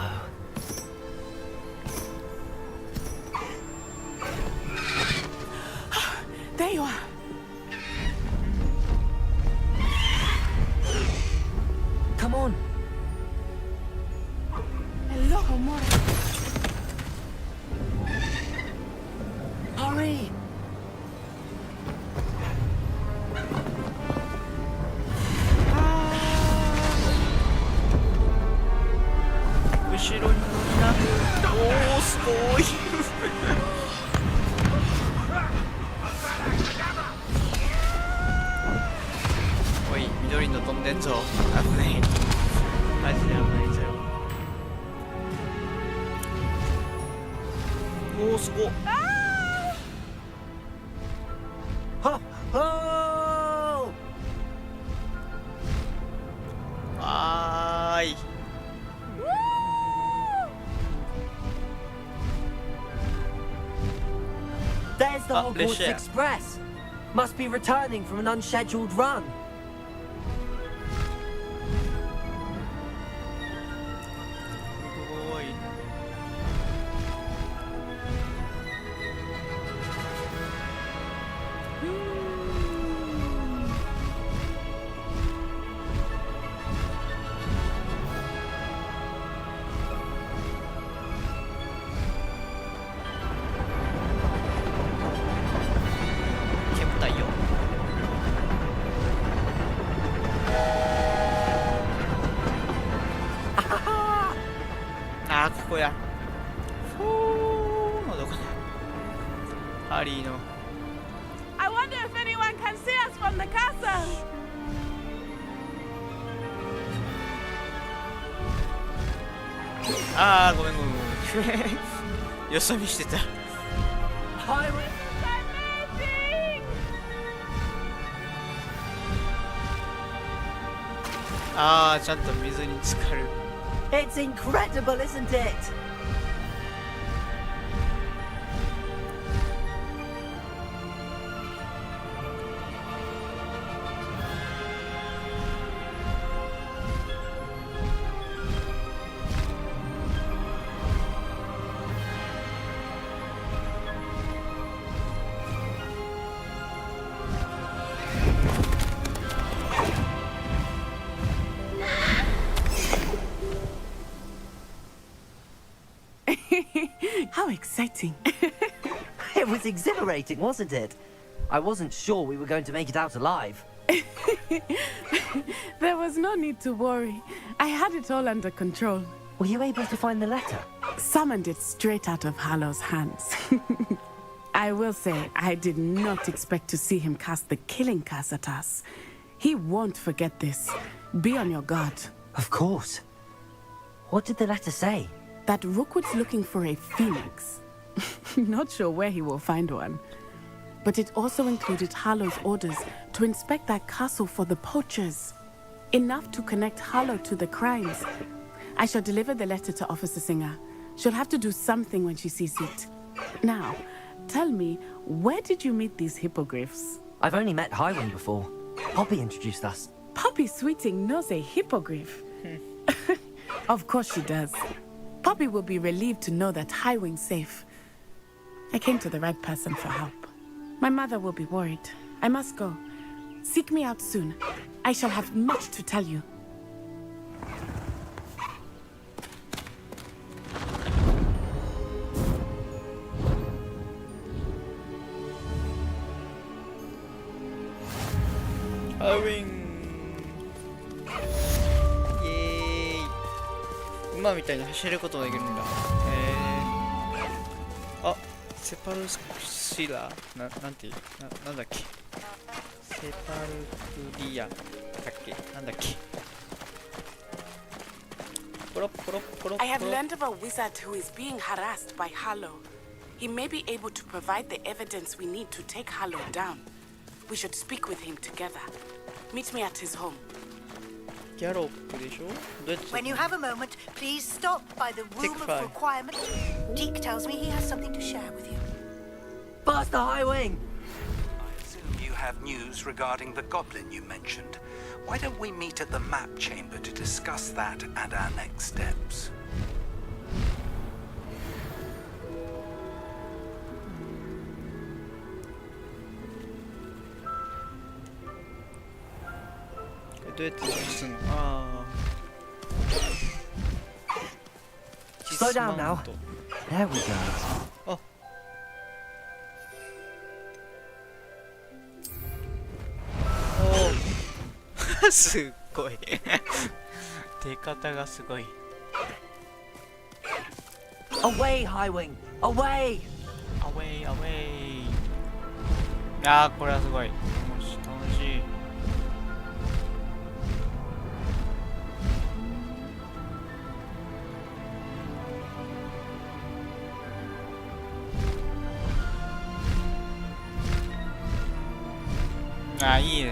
There you are. Come on. Hello, Homura. Hurry. 後ろになる。おお、すごい。おい、緑の飛んでんぞ。危ない。マジで危ないぞよ。おお、すごっ。Ho, ho! はーい。There's the Oh, let's Hogwarts share. Express. Must be returning from an unscheduled run. すごい。煙たいよ。あー、ここや。ふーのどこだ。ハリーの。 I wonder if anyone can see us from the castle. あー、ごめんごめんごめん。よそ見してた。Highway. Amazing! あー、ちゃんと水に浸かる。 It's incredible, isn't it? How exciting. It was exhilarating, wasn't it? I wasn't sure we were going to make it out alive. There was no need to worry. I had it all under control. Were you able to find the letter? Summoned it straight out of Hallow's hands. I will say, I did not expect to see him cast the killing curse at us. He won't forget this. Be on your guard. Of course. What did the letter say? That Rookwood's looking for a phoenix. Not sure where he will find one. But it also included Harlow's orders to inspect that castle for the poachers. Enough to connect Harlow to the crimes. I shall deliver the letter to Officer Singer. She'll have to do something when she sees it. Now, tell me, where did you meet these hippogriffs? I've only met Highwing before. Poppy introduced us. Poppy Sweeting knows a hippogriff. Of course she does. Poppy will be relieved to know that Highwing's safe. I came to the right person for help. My mother will be worried. I must go. Seek me out soon. I shall have much to tell you. Highwing! イエーイ。馬みたいに走ることができるんだ。あ、セパルスシラーなんてなんだっけ。セパルクリアだっけなんだっけ。ポロポロポロポロ。 I have learned of a wizard who is being harassed by Harlow. He may be able to provide the evidence we need to take Harlow down. We should speak with him together. Meet me at his home. ギャロップでしょ。どうやって。 When you have a moment, please stop by the room of five. requirement. Deke tells me he has something to share with you. Faster, Highwing! I assume you have news regarding the goblin you mentioned. Why don't we meet at the map chamber to discuss that and our next steps? Do it. ああ。Slow down now. There we go. あおおすっごい出方がすごい。 Away, Highwing! Away! アウェイアウェイ。いやーこれはすごい楽しい楽しい。あーいいね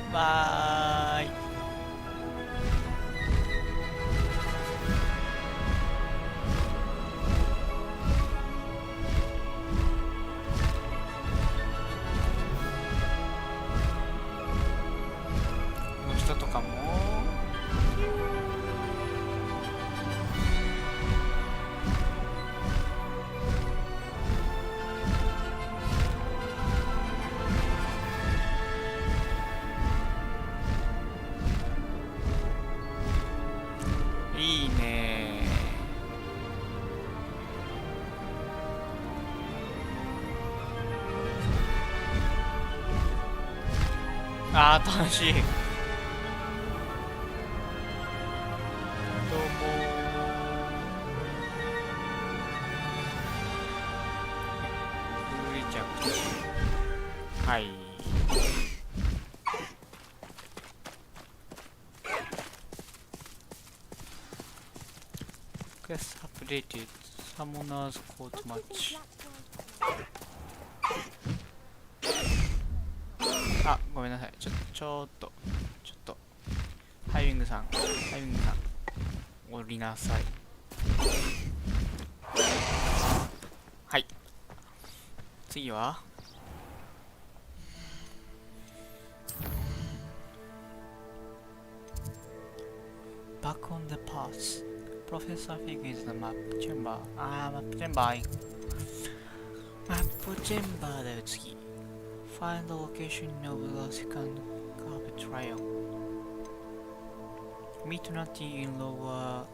ー。バーイ。この人とかもいいねー。あー楽しい。どうもー。着地。はい。Quest updated. Summoner's Court Match. あ、ごめんなさい。ちょっと。ハイウィングさん。降りなさい。はい。次はBack on the path. Professor Fig is the map chamber. あー、マップチェンバー。マップチェンバーだよ、次。Find the location of the second carpet trial. Meet Natty in lower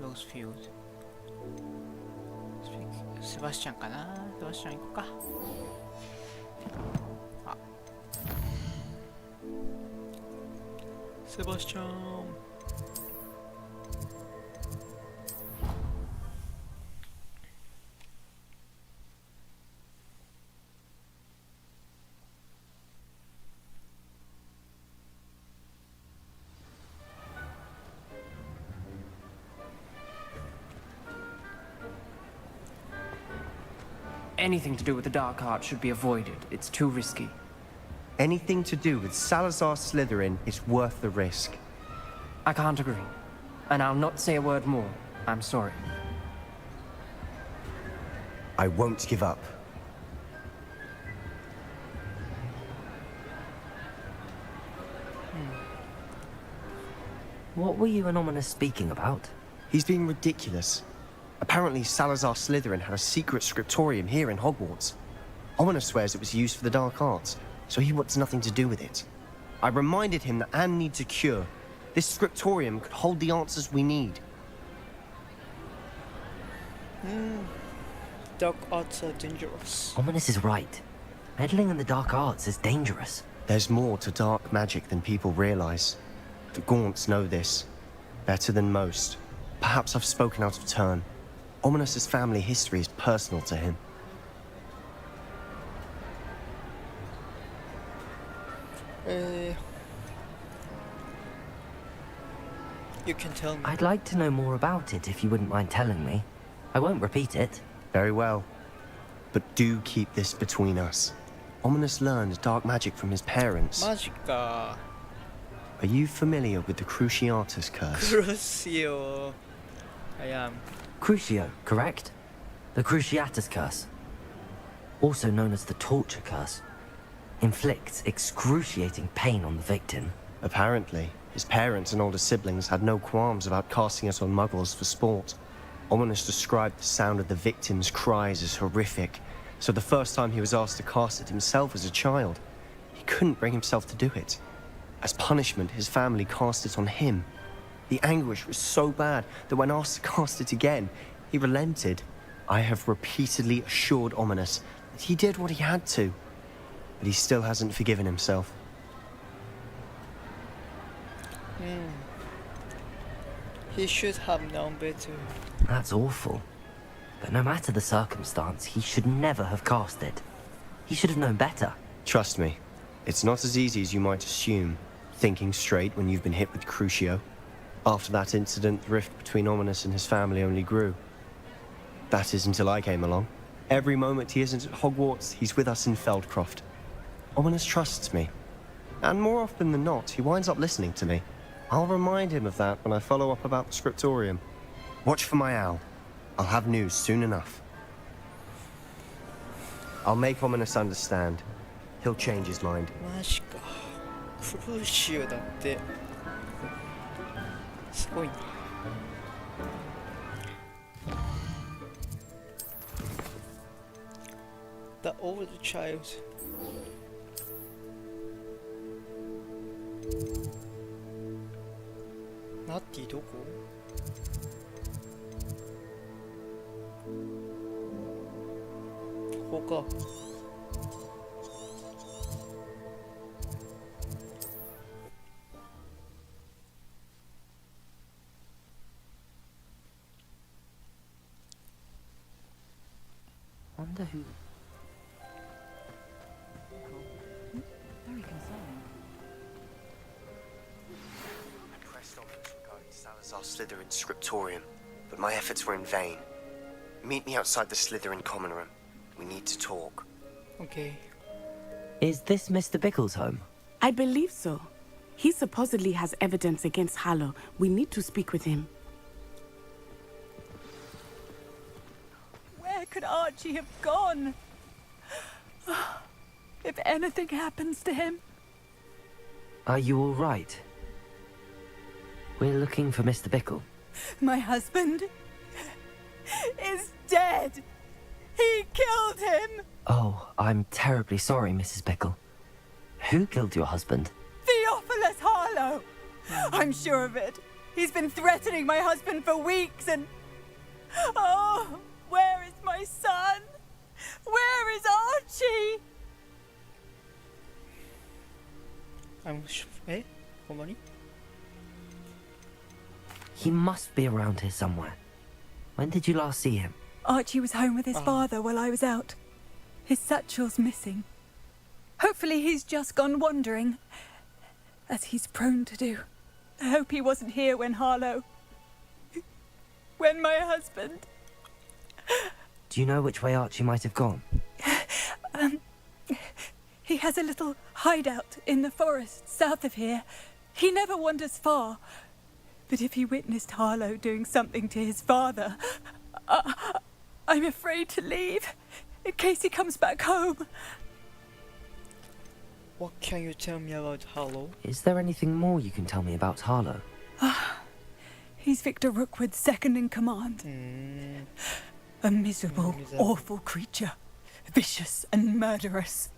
Rosefield. セバスチャンかな。セバスチャン行こうか。あ、セバスチャン。Anything to do with the dark art should be avoided. It's too risky. Anything to do with Salazar Slytherin is worth the risk. I can't agree. And I'll not say a word more. I'm sorry. I won't give up. What were you and Ominous speaking about? He's being ridiculous. Apparently, Salazar Slytherin had a secret scriptorium here in Hogwarts. Ominous swears it was used for the dark arts, so he wants nothing to do with it. I reminded him that Anne needs a cure. This scriptorium could hold the answers we need. Dark arts are dangerous. Ominous is right. Meddling in the dark arts is dangerous. There's more to dark magic than people realize. The Gaunts know this. Better than most. Perhaps I've spoken out of turn. Ominous's family history is personal to him. You can tell me. I'd like to know more about it if you wouldn't mind telling me. I won't repeat it. Very well. But do keep this between us. Ominous learned dark magic from his parents. マジか。 Are you familiar with the Cruciatus curse? クロシオ。I am. Crucio, correct? The Cruciatus curse. Also known as the torture curse. Inflicts excruciating pain on the victim. Apparently, his parents and older siblings had no qualms about casting it on muggles for sport. Ominous described the sound of the victim's cries as horrific, so the first time he was asked to cast it himself as a child, he couldn't bring himself to do it. As punishment, his family cast it on him. The anguish was so bad that when asked to cast it again, he relented. I have repeatedly assured Ominous that he did what he had to, but he still hasn't forgiven himself. He should have known better. That's awful. But no matter the circumstance, he should never have cast it. He should have known better. Trust me, it's not as easy as you might assume, thinking straight when you've been hit with Crucio. After that incident, the rift between Ominous and his family only grew. That is until I came along. Every moment he isn't at Hogwarts, he's with us in Feldcroft. Ominous trusts me. And more often than not, he winds up listening to me. I'll remind him of that when I follow up about the scriptorium. Watch for my owl. I'll have news soon enough. I'll make Ominous understand. He'll change his mind. マジか。クルーシオだって。すごいな。The old child. ナッティどこ？ここか。Wonder who. Very concerning. I pressed Ominous regarding Salazar Slytherin's scriptorium, but my efforts were in vain. Meet me outside the Slytherin common room. We need to talk. Okay. Is this Mr. Bickle's home? I believe so. He supposedly has evidence against Harlow. We need to speak with him. Where could Archie have gone? If anything happens to him. Are you all right? We're looking for Mr. Bickle. My husband is dead. He killed him. Oh, I'm terribly sorry, Mrs. Bickle. Who killed your husband? Theophilus Harlow. I'm sure of it. He's been threatening my husband for weeks and... Oh, where is my son? Where is Archie? Eh? ほんまに? He must be around here somewhere. When did you last see him? Archie was home with his father while I was out. His satchel's missing. Hopefully he's just gone wandering, as he's prone to do. I hope he wasn't here when Harlow... when my husband... Do you know which way Archie might have gone? He has a little hideout in the forest south of here. He never wanders far. But if he witnessed Harlow doing something to his father, I'm afraid to leave, in case he comes back home. What can you tell me about Harlow? Is there anything more you can tell me about Harlow? He's Victor Rookwood's second in command. A miserable, awful creature. Vicious and murderous.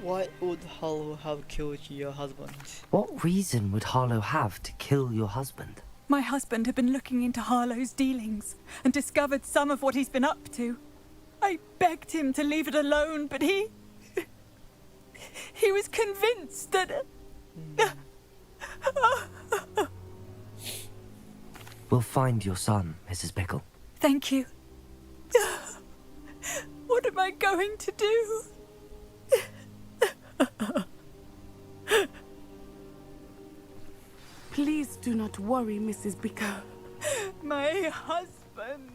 Why would Harlow have killed your husband? What reason would Harlow have to kill your husband? My husband had been looking into Harlow's dealings and discovered some of what he's been up to. I begged him to leave it alone, but he was convinced that... We'll find your son, Mrs. Bickle. Thank you. What am I going to do? Please do not worry, Mrs. Bickle. My husband.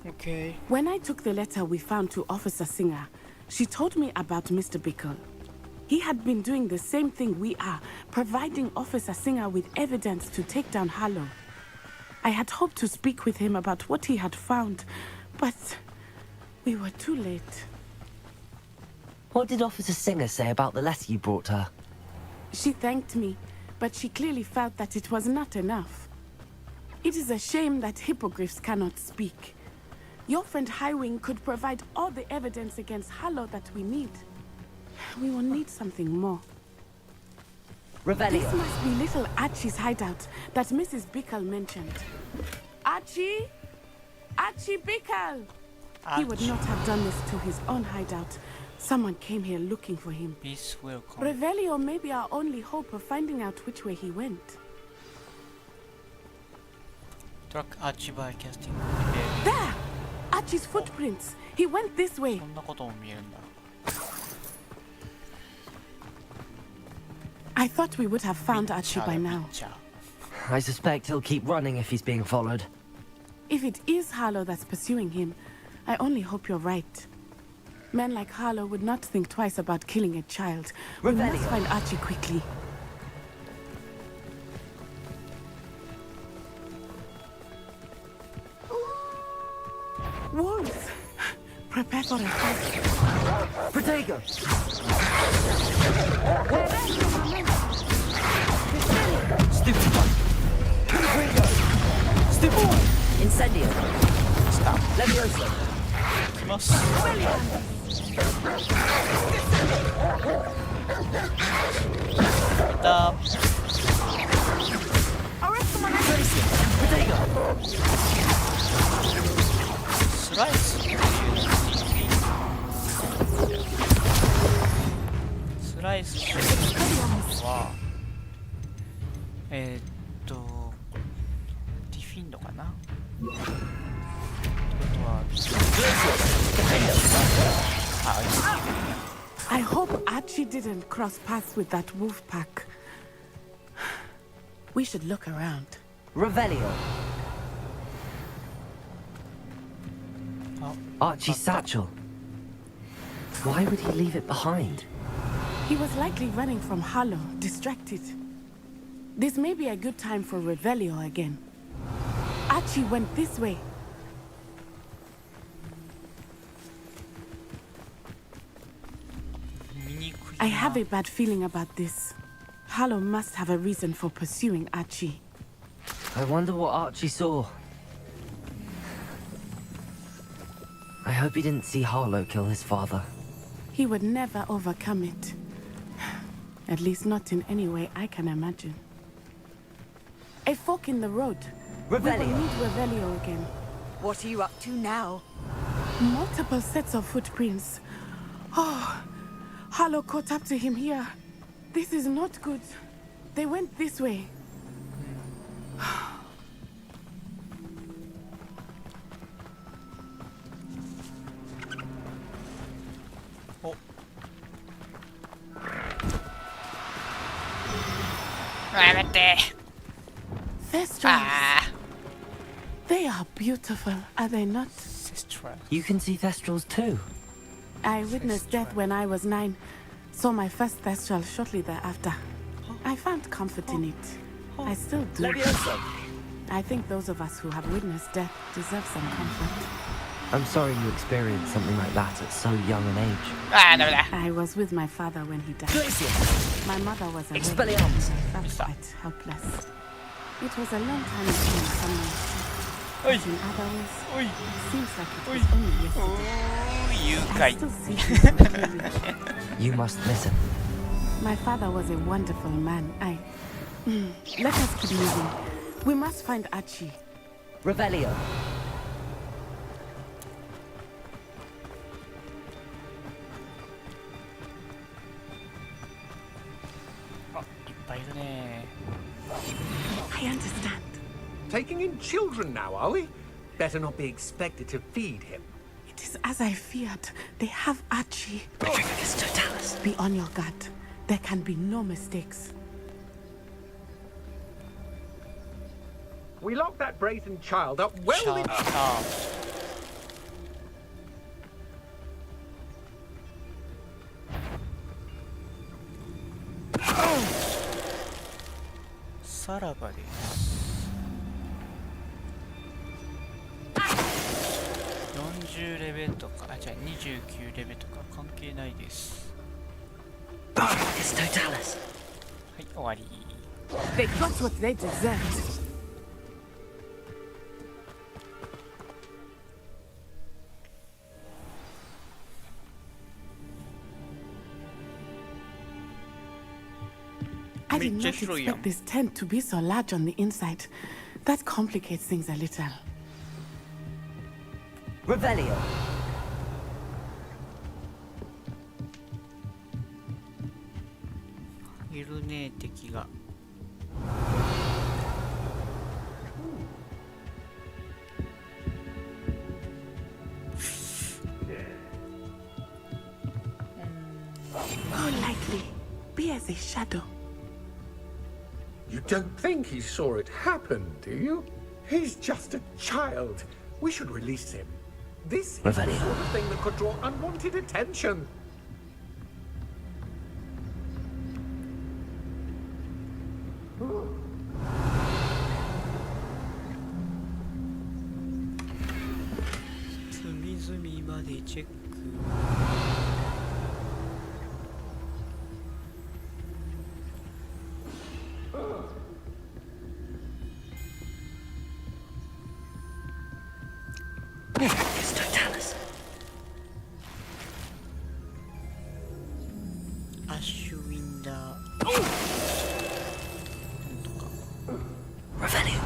Okay. When I took the letter we found to Officer Singer, she told me about Mr. Bickle. He had been doing the same thing we are, providing Officer Singer with evidence to take down Harlow. I had hoped to speak with him about what he had found, but we were too late. What did Officer Singer say about the letter you brought her? She thanked me, but she clearly felt that it was not enough. It is a shame that hippogriffs cannot speak. Your friend Highwing could provide all the evidence against Harlow that we need. We will need something more. Revelio. This must be little Archie's hideout that Mrs. Bickle mentioned. Archie? Archie Bickle! He would not have done this to his own hideout. Someone came here looking for him. Peace will come. Revelio may be our only hope of finding out which way he went. Track Archie by casting. There! Archie's footprints. He went this way. こんなことも見えるんだ。I thought we would have found Archie by now. I suspect he'll keep running if he's being followed. If it is Harlow that's pursuing him, I only hope you're right. Men like Harlow would not think twice about killing a child. We must find Archie quickly. Wolves! Prepare for a fight. Protego! Stupid one! Stupid one! Incendio! Stop. Levioso! Stop. Protego! Slice. Slice. Wow. ディフィンドかな。あとは I hope Archie didn't cross paths with that wolf pack. We should look around. Revelio. Archie's satchel. Why would he leave it behind? He was likely running from Harlow, distracted. This may be a good time for Revelio again. Archie went this way. I have a bad feeling about this. Harlow must have a reason for pursuing Archie. I wonder what Archie saw. I hope he didn't see Harlow kill his father. He would never overcome it. At least not in any way I can imagine. A fork in the road. Revelio. We will meet Revelio again. What are you up to now? Multiple sets of footprints. Oh, Harlow caught up to him here. This is not good. They went this way. Oh. Thestrals. They are beautiful, are they not? You can see Thestrals too. I witnessed death when I was 9. Saw my first Thestral shortly thereafter. I found comfort in it. I still do. Levioso. I think those of us who have witnessed death deserve some comfort. I'm sorry you experienced something like that at so young an age. I was with my father when he died. My mother was away. Expelliarmus. I felt quite helpless. It was a long time ago in some ways. In other ways, it seems like it was only yesterday. I still see him clearly. You must listen. My father was a wonderful man. Let us keep moving. We must find Archie. Revelio. I understand. Taking in children now, are we? Better not be expected to feed him. It is as I feared. They have Archie. Petrificus totalis. Be on your guard. There can be no mistakes. We locked that brazen child up well in...さらばです。40レベルとか、じゃあ29レベルとか関係ないです。Petrificus totalis. はい、終わり。They got what they deserved. I did めっちゃ not 広いやん。 expect this tent to be so large on the inside. That complicates things a little. Revelio. いるね、敵が。More likely, be as a shadow. You don't think he saw it happen, do you? He's just a child. We should release him. This is the sort of thing that could draw unwanted attention. It's Totalis. アッシュウィンダー。 Revelio.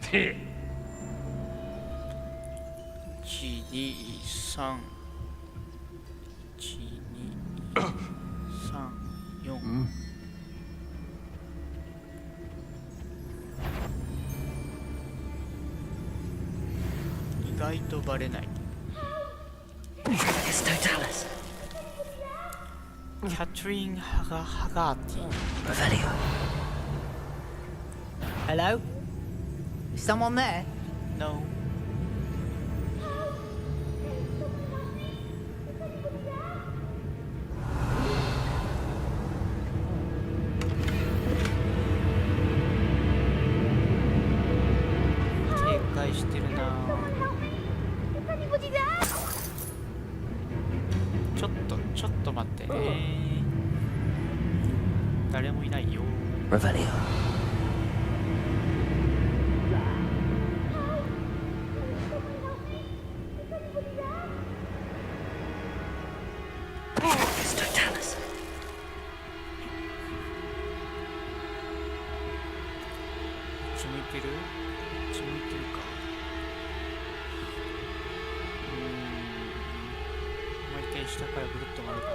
123 12334意外とバレない。 It's Totalis. キャトリン・ハガーティ。 Revelio. Hello? Is someone there? No. Revelio. It's Totalis. 向いてる？向いてるか。もう一回下からぐるっと回るか。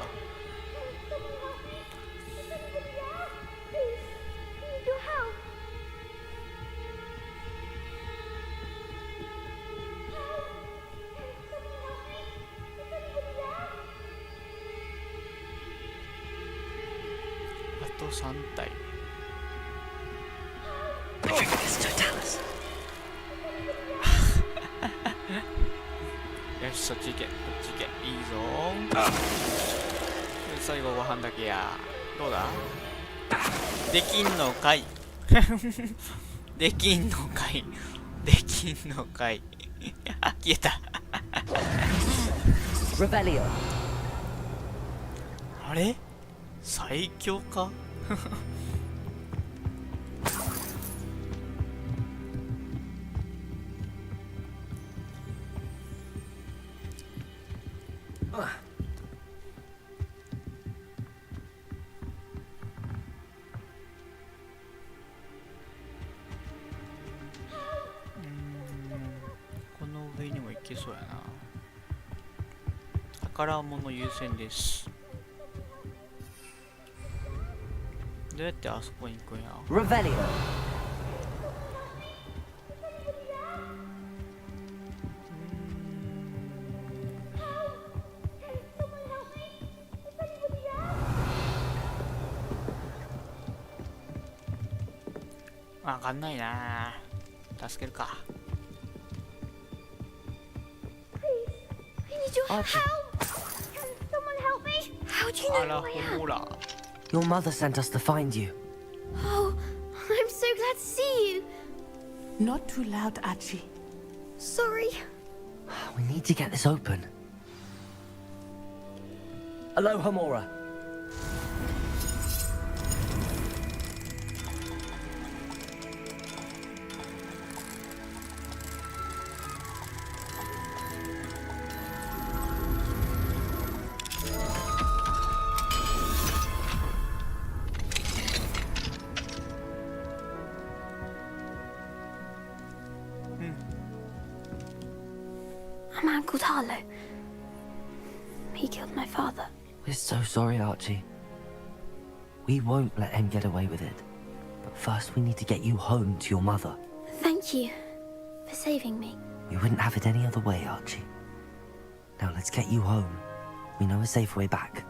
あと3体。よし、そっち行け、こっち行け、いいぞ最後ご飯だけや。どうだ？できんのかいできんのかいできんのかい消えたRevelio. あれ？最強かこの上にも行けそうやな。宝物優先です。どうやってあそこに行くんや。 Revelio. わかんないな。助けるか。 I need your help. Can someone help me? How do you know あら who I am? ほら。 Your mother sent us to find you. Oh, I'm so glad to see you. Not too loud, Archie. Sorry. We need to get this open. Aloha Mora. A man called Harlow. He killed my father. We're so sorry, Archie. We won't let him get away with it. But first we need to get you home to your mother. Thank you for saving me. We wouldn't have it any other way, Archie. Now let's get you home. We know a safe way back.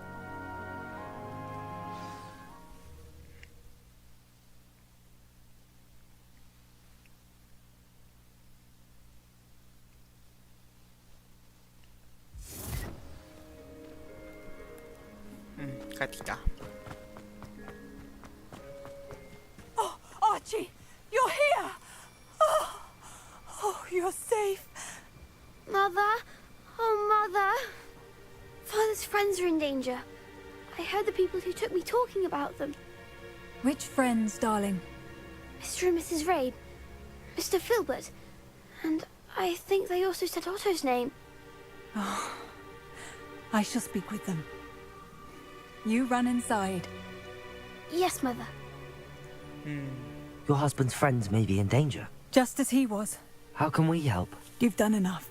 Oh, Archie, you're here! Oh, you're safe. Mother? Oh, Mother. Father's friends are in danger. I heard the people who took me talking about them. Which friends, darling? Mr. and Mrs. Rabe. Mr. Filbert. And I think they also said Otto's name. Oh, I shall speak with them. You run inside. Yes, Mother. Your husband's friends may be in danger. Just as he was. How can we help? You've done enough.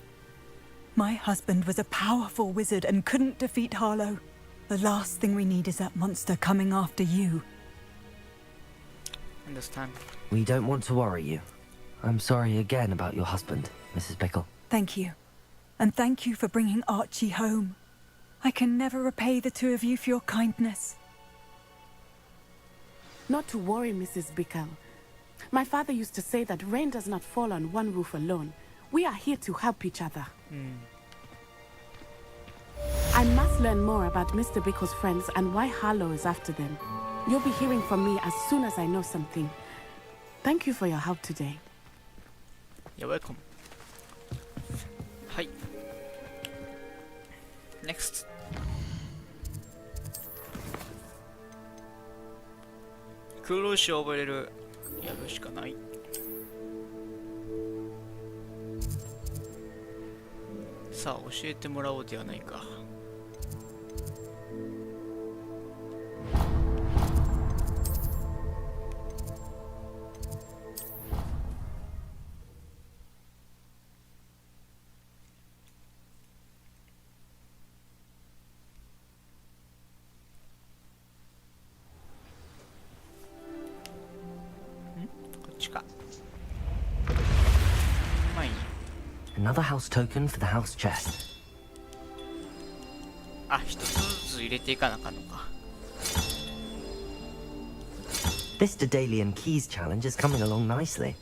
My husband was a powerful wizard and couldn't defeat Harlow. The last thing we need is that monster coming after you. Understand. We don't want to worry you. I'm sorry again about your husband, Mrs. Bickle. Thank you. And thank you for bringing Archie home. I can never repay the two of you for your kindness. Not to worry, Mrs. Bickle. My father used to say that rain does not fall on one roof alone. We are here to help each other. I must learn more about Mr. Bickle's friends and why Harlow is after them. You'll be hearing from me as soon as I know something. Thank you for your help today. You're welcome. Hi. Next.空洞師を覚えれるやるしかない。さあ教えてもらおうではないか。Another house token for the house chest. あ、一つずつ入れていかなあかんのか。This Daedalian Keys challenge is coming along nicely. い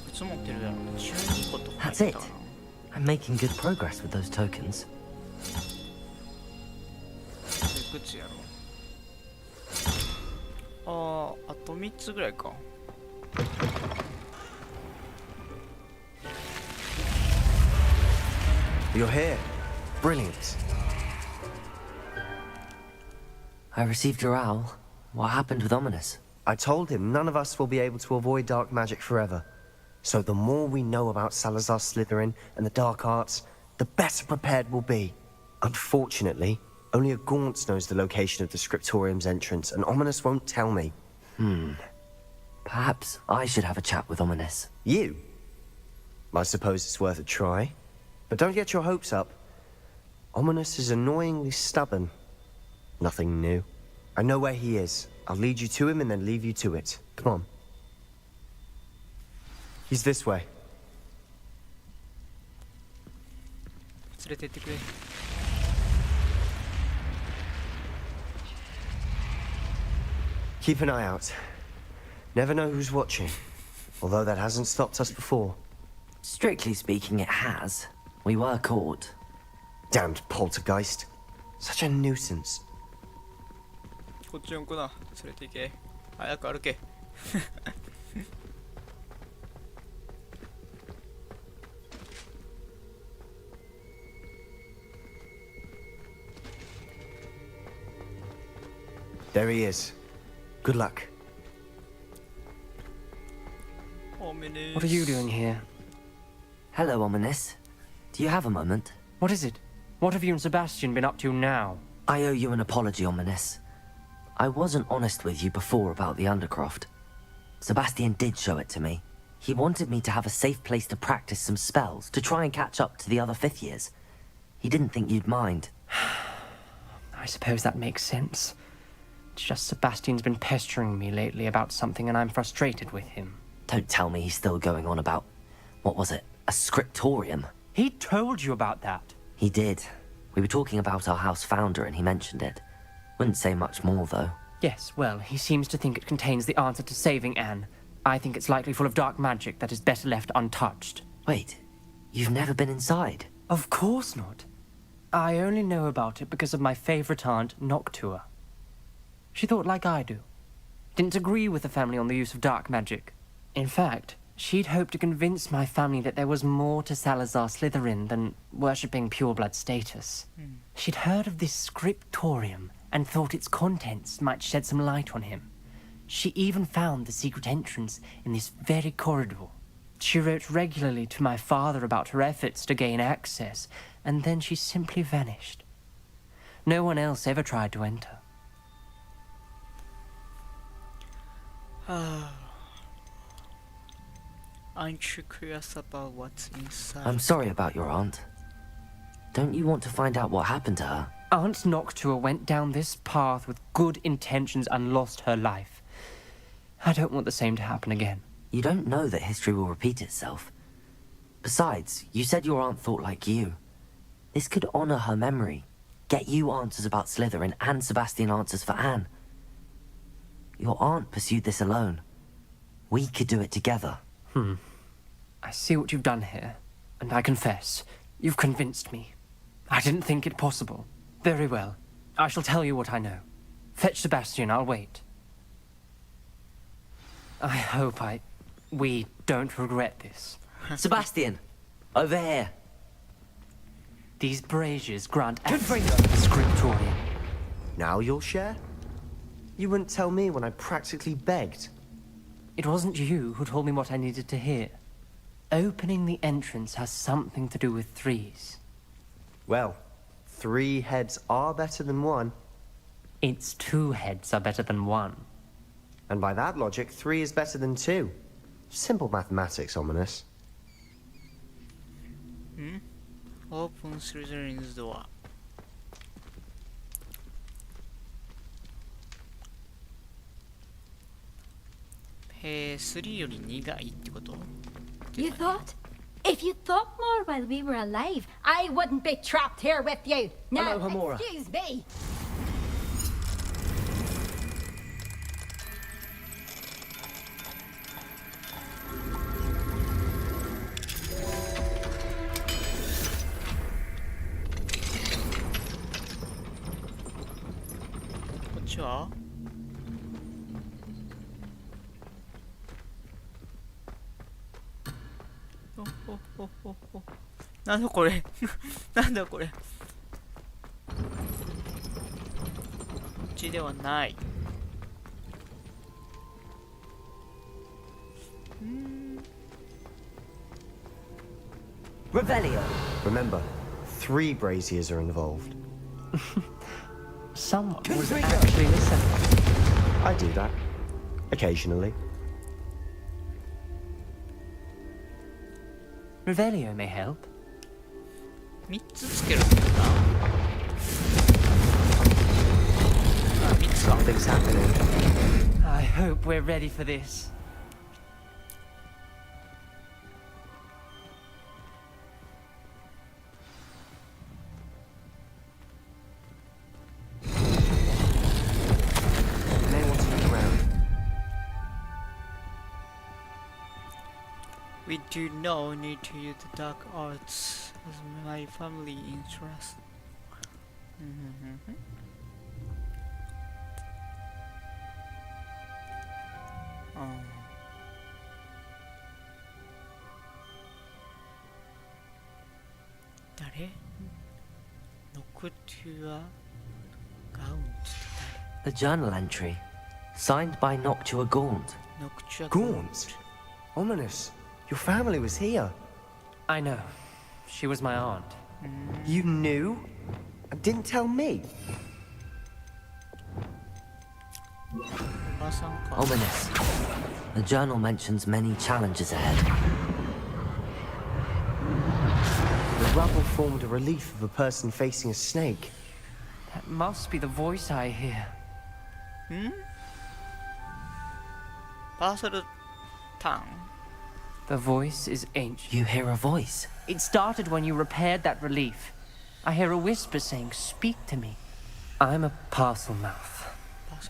くつ持ってるやろ。12個とか入 That's っ it. たかな。 I'm making good progress with those tokens. いくつやろ。あと3つぐらいか。You're here. Brilliant. I received your owl. What happened with Ominous? I told him none of us will be able to avoid dark magic forever. So the more we know about Salazar Slytherin and the dark arts, the better prepared we'll be. Unfortunately, only a Gaunt knows the location of the Scriptorium's entrance, and Ominous won't tell me. Perhaps I should have a chat with Ominous. You? I suppose it's worth a try. But don't get your hopes up. Ominous is annoyingly stubborn. Nothing new. I know where he is. I'll lead you to him and then leave you to it. Come on. He's this way. 連れてってくれ。Keep an eye out. Never know who's watching. Although that hasn't stopped us before. Strictly speaking, it has. We were caught. Damned poltergeist. Such a nuisance. こっちの子だ。連れて行け。早く歩け。There he is. Good luck. Ominous. What are you doing here? Hello, Ominous. Do you have a moment? What is it? What have you and Sebastian been up to now? I owe you an apology, Ominous. I wasn't honest with you before about the Undercroft. Sebastian did show it to me. He wanted me to have a safe place to practice some spells, to try and catch up to the other 5th years. He didn't think you'd mind. I suppose that makes sense. It's just Sebastian's been pestering me lately about something and I'm frustrated with him. Don't tell me he's still going on about, what was it, a scriptorium? He told you about that. He did. We were talking about our house founder and he mentioned it. Wouldn't say much more, though. Yes, well, he seems to think it contains the answer to saving Anne. I think it's likely full of dark magic that is better left untouched. Wait, you've never been inside? Of course not. I only know about it because of my favorite aunt, Noctua. She thought like I do. Didn't agree with the family on the use of dark magic. In fact, she'd hoped to convince my family that there was more to Salazar Slytherin than worshipping pureblood status. She'd heard of this scriptorium and thought its contents might shed some light on him. She even found the secret entrance in this very corridor. She wrote regularly to my father about her efforts to gain access, and then she simply vanished. No one else ever tried to enter. Aren't you curious about what's inside? I'm sorry about your aunt. Don't you want to find out what happened to her? Aunt Noctua went down this path with good intentions and lost her life. I don't want the same to happen again. You don't know that history will repeat itself. Besides, you said your aunt thought like you. This could honor her memory, get you answers about Slytherin and Sebastian answers for Anne. Your aunt pursued this alone. We could do it together. I see what you've done here, and I confess, you've convinced me. I didn't think it possible. Very well. I shall tell you what I know. Fetch Sebastian, I'll wait. I hope we don't regret this. Sebastian! Over here! These braziers grant access to the scriptorium. Now you'll share? You wouldn't tell me when I practically begged. It wasn't you who told me what I needed to hear. Opening the entrance has something to do with threes. Well, 3 heads are better than 1. Its 2 heads are better than 1. And by that logic, 3 is better than 2. Simple mathematics, Ominous. Open Slytherin's door. 3より2がいいってこと？ You thought? If you thought more while we were alive, I wouldn't be trapped here with you. Now, Hello, Hamura. excuse me. What? なんだこれなんだこれこっちではない。Revelio! Remember, 3 braziers are involved. Someone was actually listening. I do that. Occasionally. Revelio may help. 3つつけるんだな。あ、3つか。Something's happening. I hope we're ready for this. We do not need to use the dark arts as my family interest.誰? Noctua Gaunt. The journal entry, signed by Noctua Gaunt. Noctua Gaunt? Ominous. Your family was here. I know. She was my aunt. You knew? And didn't tell me? Ominous. The journal mentions many challenges ahead. The rubble formed a relief of a person facing a snake. That must be the voice I hear. Parcel tongue. The voice is ancient. You hear a voice? It started when you repaired that relief. I hear a whisper saying, "Speak to me." I'm a parcel mouth.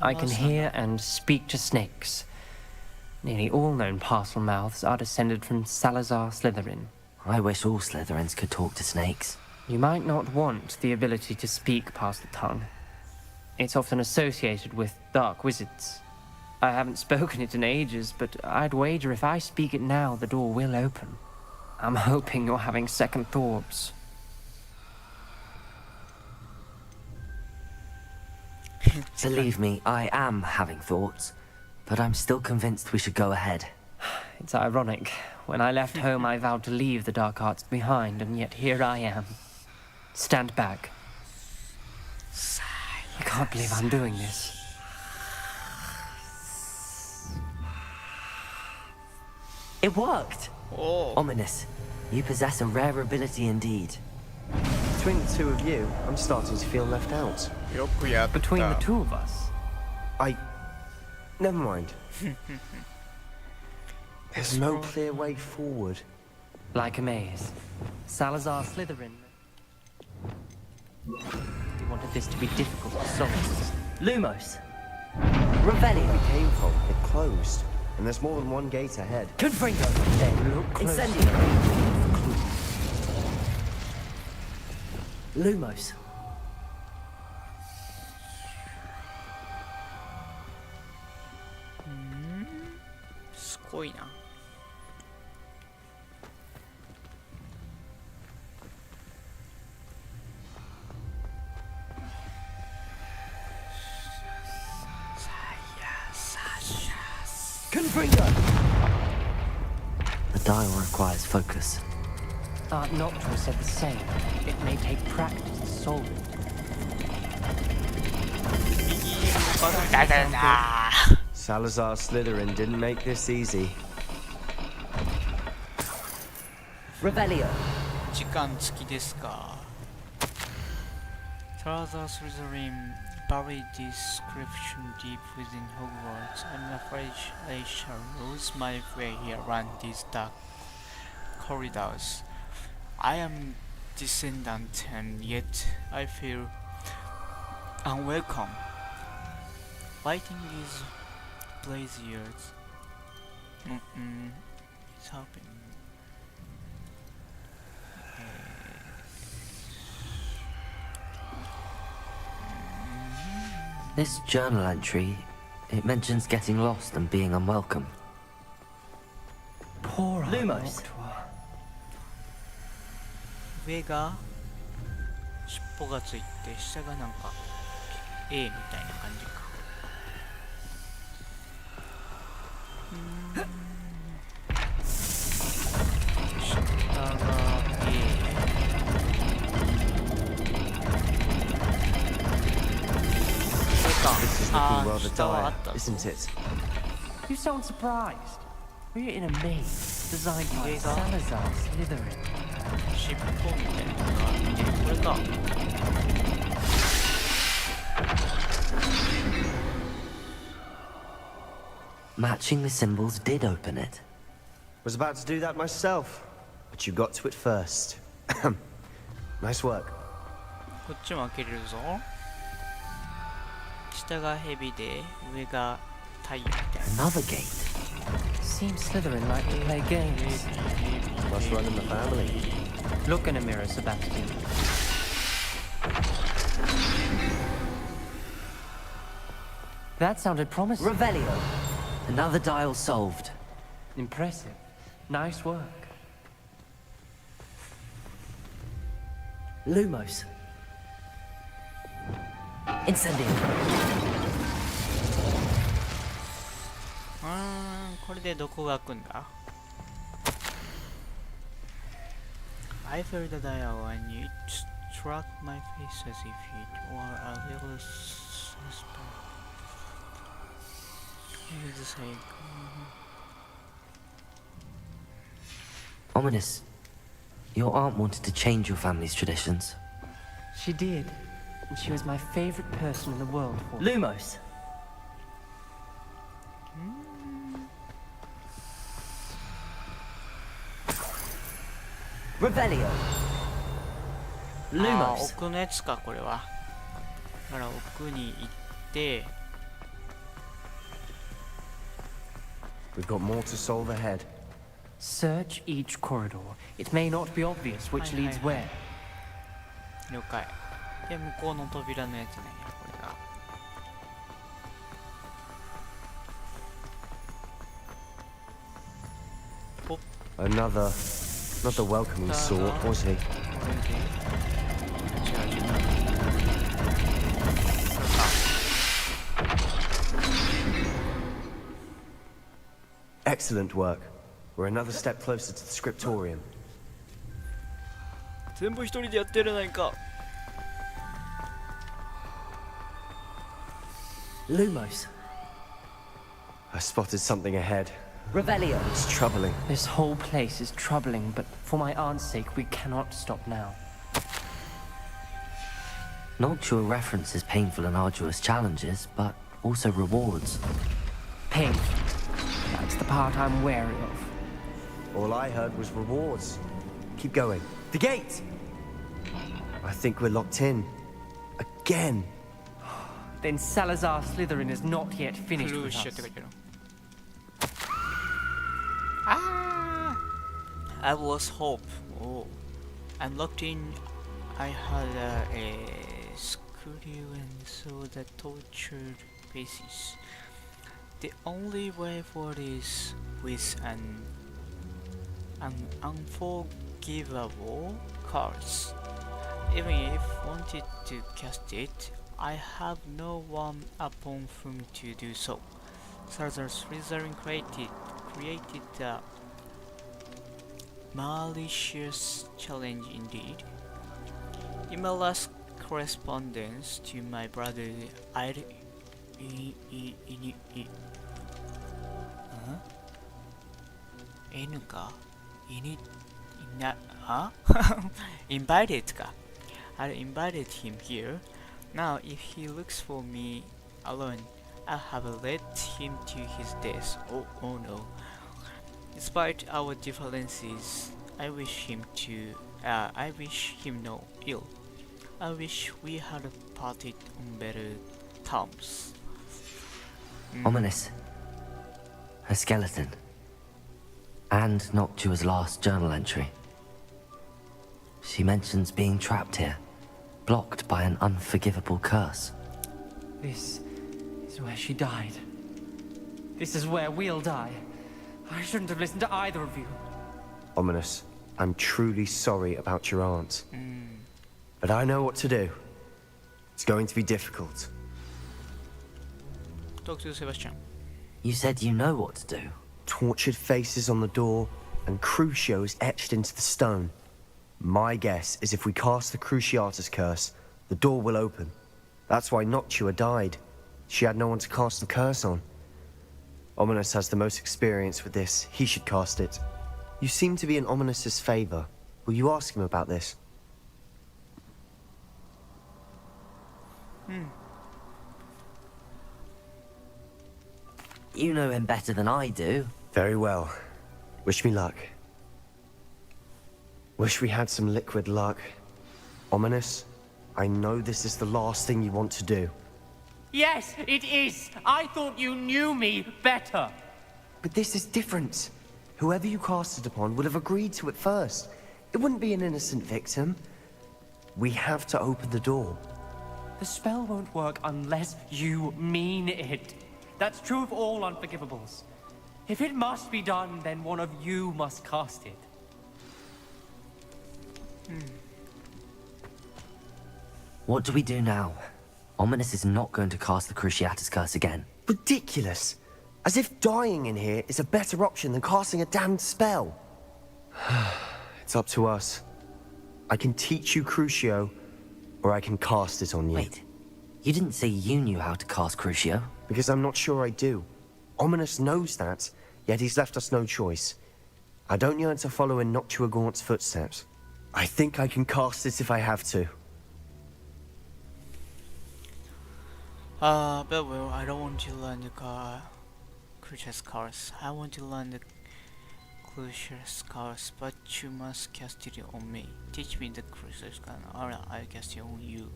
I can hear and speak to snakes. Nearly all known parcel mouths are descended from Salazar Slytherin. I wish all Slytherins could talk to snakes. You might not want the ability to speak past the tongue. It's often associated with dark wizards. I haven't spoken it in ages, but I'd wager if I speak it now, the door will open. I'm hoping you're having second thoughts. Believe me, I am having thoughts, but I'm still convinced we should go ahead. It's ironic. When I left home, I vowed to leave the dark arts behind, and yet here I am. Stand back. I can't believe I'm doing this. It worked! Oh. Ominous. You possess a rare ability indeed. Between the two of you, I'm starting to feel left out. Between the two of us? Never mind. There's no clear way forward. Like a maze. Salazar Slytherin. He wanted this to be difficult to solve. Lumos. Revelio. Where we came from, it closed. And there's more than one gate ahead. Confringo. Then look closer. Incendio. Lumos. Confringo! The dial requires focus. Art Noctua said the same. It may take practice to solve it. Salazar Slytherin didn't make this easy. Revelio. 時間付きですか。Salazar Slytherin buried description deep within Hogwarts. I'm afraid I shall lose my way here around these dark corridors. I am descendant and yet I feel unwelcome. Lighting these braziers. It's happening. This journal entry, it mentions getting lost and being unwelcome. Poor Lumos. 上が尻尾がついて下がなんか A みたいな感じか。下が A。This is looking rather dire, isn't it? You sound surprised. We're in a maze designed by Salazar Slytherin. 尻尾みたいなのがあってこれか。Matching the symbols did open it. Was about to do that myself, but you got to it first. Nice work. こっちも開けれるぞ。下が蛇で上が太陽みたいな。 Another gate. Seems Slytherin like to play games. Must run in the family. Look in a mirror, Sebastian. That sounded promising. Revelio. Another dial solved. Impressive. Nice work. Lumos. Incendio. これでどこが開くんだ？ I felt the dial and it struck my face as if it were a little suspect. Ominous, your aunt wanted to change your family's traditions. She did. And she was my favorite person in the world for Lumos. Revelio. あ Lumos. 奥のやつかこれは。だから奥に行って。We've got more to solve ahead. Search each corridor. It may not be obvious which leads where. 了解。で、向こうの扉のやつね、これが。Another, not the welcoming sort, was he? Excellent work. We're another step closer to the scriptorium. 全部一人でやってるないか。Lumos. I spotted something ahead. Revelio. It's troubling. This whole place is troubling, but for my aunt's sake, we cannot stop now. Noctua references painful and arduous challenges, but also rewards. Painful. That's the part I'm wary of. All I heard was rewards. Keep going. The gate! I think we're locked in. Again. Then Salazar Slytherin is not yet finished with us. Ah! I was hope. Oh. I'm locked in. I had a screw and saw the tortured faces. The only way forward is with an unforgivable curse. Even if wanted to cast it, I have no one upon whom to do so. Salazar Slytherin created a malicious challenge indeed. In my last correspondence to my brother, I invited him here. Now, if he looks for me alone, I have led him to his death. Oh no. Despite our differences, I wish him no ill. I wish we had parted on better terms. Ominous. Her skeleton. And Noctua's last journal entry. She mentions being trapped here, blocked by an unforgivable curse. This is where she died. This is where we'll die. I shouldn't have listened to either of you. Ominous, I'm truly sorry about your aunt. But I know what to do. It's going to be difficult. Talk to Sebastian. You said you know what to do. Tortured faces on the door and Crucios etched into the stone. My guess is if we cast the Cruciatus curse, the door will open. That's why Noctua died. She had no one to cast the curse on. Ominous has the most experience with this. He should cast it. You seem to be in Ominous's favor. Will you ask him about this? You know him better than I do. Very well. Wish me luck. Wish we had some liquid luck. Ominous, I know this is the last thing you want to do. Yes, it is. I thought you knew me better. But this is different. Whoever you cast it upon would have agreed to it first. It wouldn't be an innocent victim. We have to open the door. The spell won't work unless you mean it. That's true of all unforgivables. If it must be done, then one of you must cast it. What do we do now? Ominous is not going to cast the Cruciatus curse again. Ridiculous. As if dying in here is a better option than casting a damned spell. It's up to us. I can teach you Crucio, or I can cast it on you. Wait, you didn't say you knew how to cast Crucio? Because I'm not sure I do. Ominous knows that, yet he's left us no choice. I don't yearn to follow in Noctuagaunt's footsteps. I think I can cast it if I have to. But well, I don't want to learn the creature's curse. I want to learn the creature's curse, but you must cast it on me. Teach me the creature's curse, or I'll cast it on you.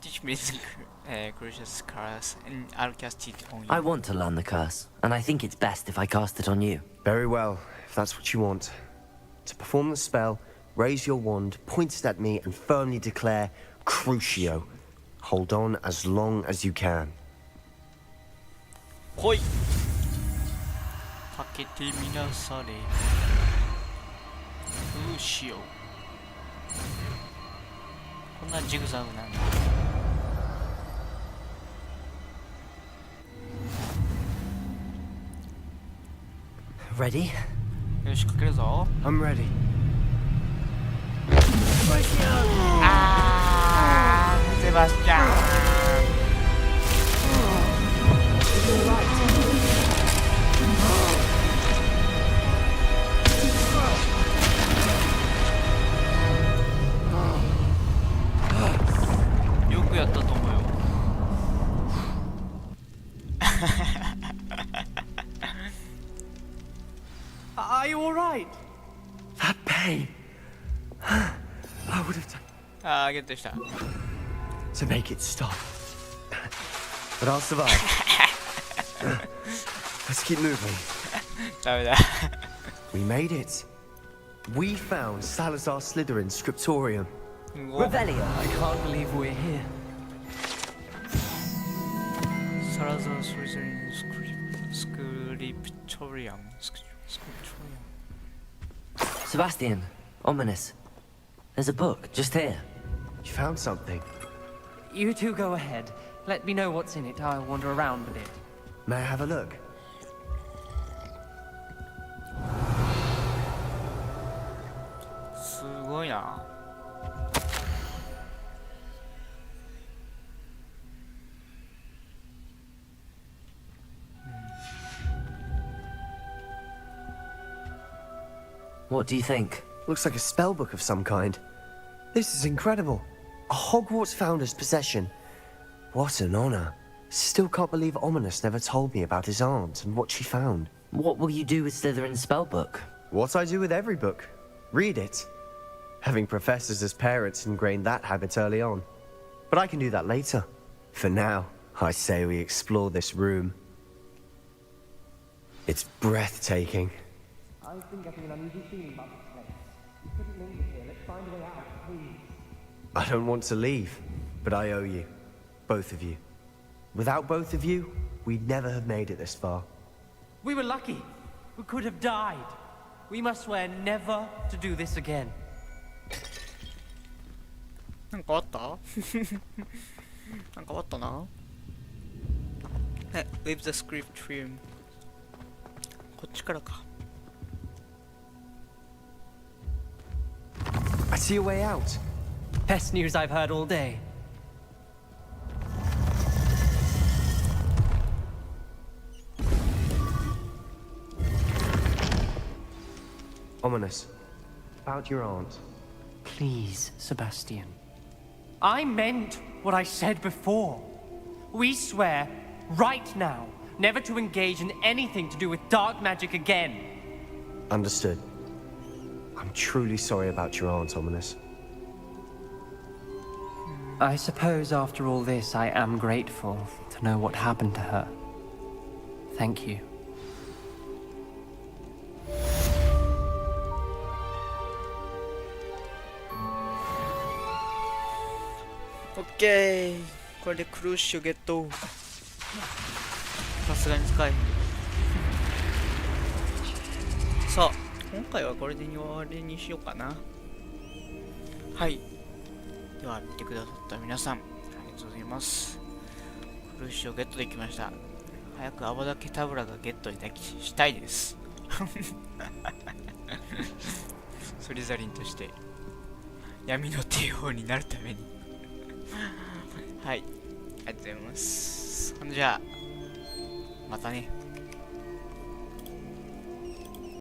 Teach me the creature's curse, and I'll cast it on you. I want to learn the curse, and I think it's best if I cast it on you. Very well, if that's what you want. To perform the spell, raise your wand, point it at me, and firmly declare, Crucio. Hold on as long as you can. Hoi! かけてみなされ。どうしよう。こんなジグザグなんだ。Ready? よし、かけるぞ。I'm ready. セバスチャン。よくやったと思うよ。Are you alright? That pain. I would have done ゲットした。to make it stop. But I'll survive. Let's keep moving. ダメだ。We made it. We found Salazar Slytherin's scriptorium. Revelio. I can't believe we're here. Salazar Slytherin's scriptorium. Sebastian, Ominous. There's a book just here. You found something. You two go ahead. Let me know what's in it. I'll wander around with it. May I have a look? What do you think? Looks like a spell book of some kind. This is incredible. A Hogwarts founder's possession. What an honor. Still can't believe Ominous never told me about his aunt and what she found. What will you do with Slytherin's spellbook? What I do with every book. Read it. Having professors as parents ingrained that habit early on. But I can do that later. For now, I say we explore this room. It's breathtaking. I think getting an uneasy feeling about this place. You couldn't linger here. Let's find a way out, please. I don't want to leave, but I owe you. Both of you. Without both of you, we'd never have made it this far. We were lucky. We could have died. We must swear never to do this again. なんかあったなんかあったな。Leave the script room. こっちからか。I see a way out. Best news I've heard all day. Ominous. About your aunt. Please, Sebastian. I meant what I said before. We swear, right now, never to engage in anything to do with dark magic again. Understood. I'm truly sorry about your aunt, Ominous. I suppose after all this, I am grateful to know what happened to her. Thank you. OK。これでクルーシュゲット。さすがに使えへん。さあ、今回はこれで終わりにしようかな。はい。では、見てくださった皆さん、ありがとうございます。クルーシュをゲットできました。早くアボダケタブラがゲットしたいです。スリザリンとして。闇の帝王になるためにはい、ありがとうございます。ほんじゃあまたね。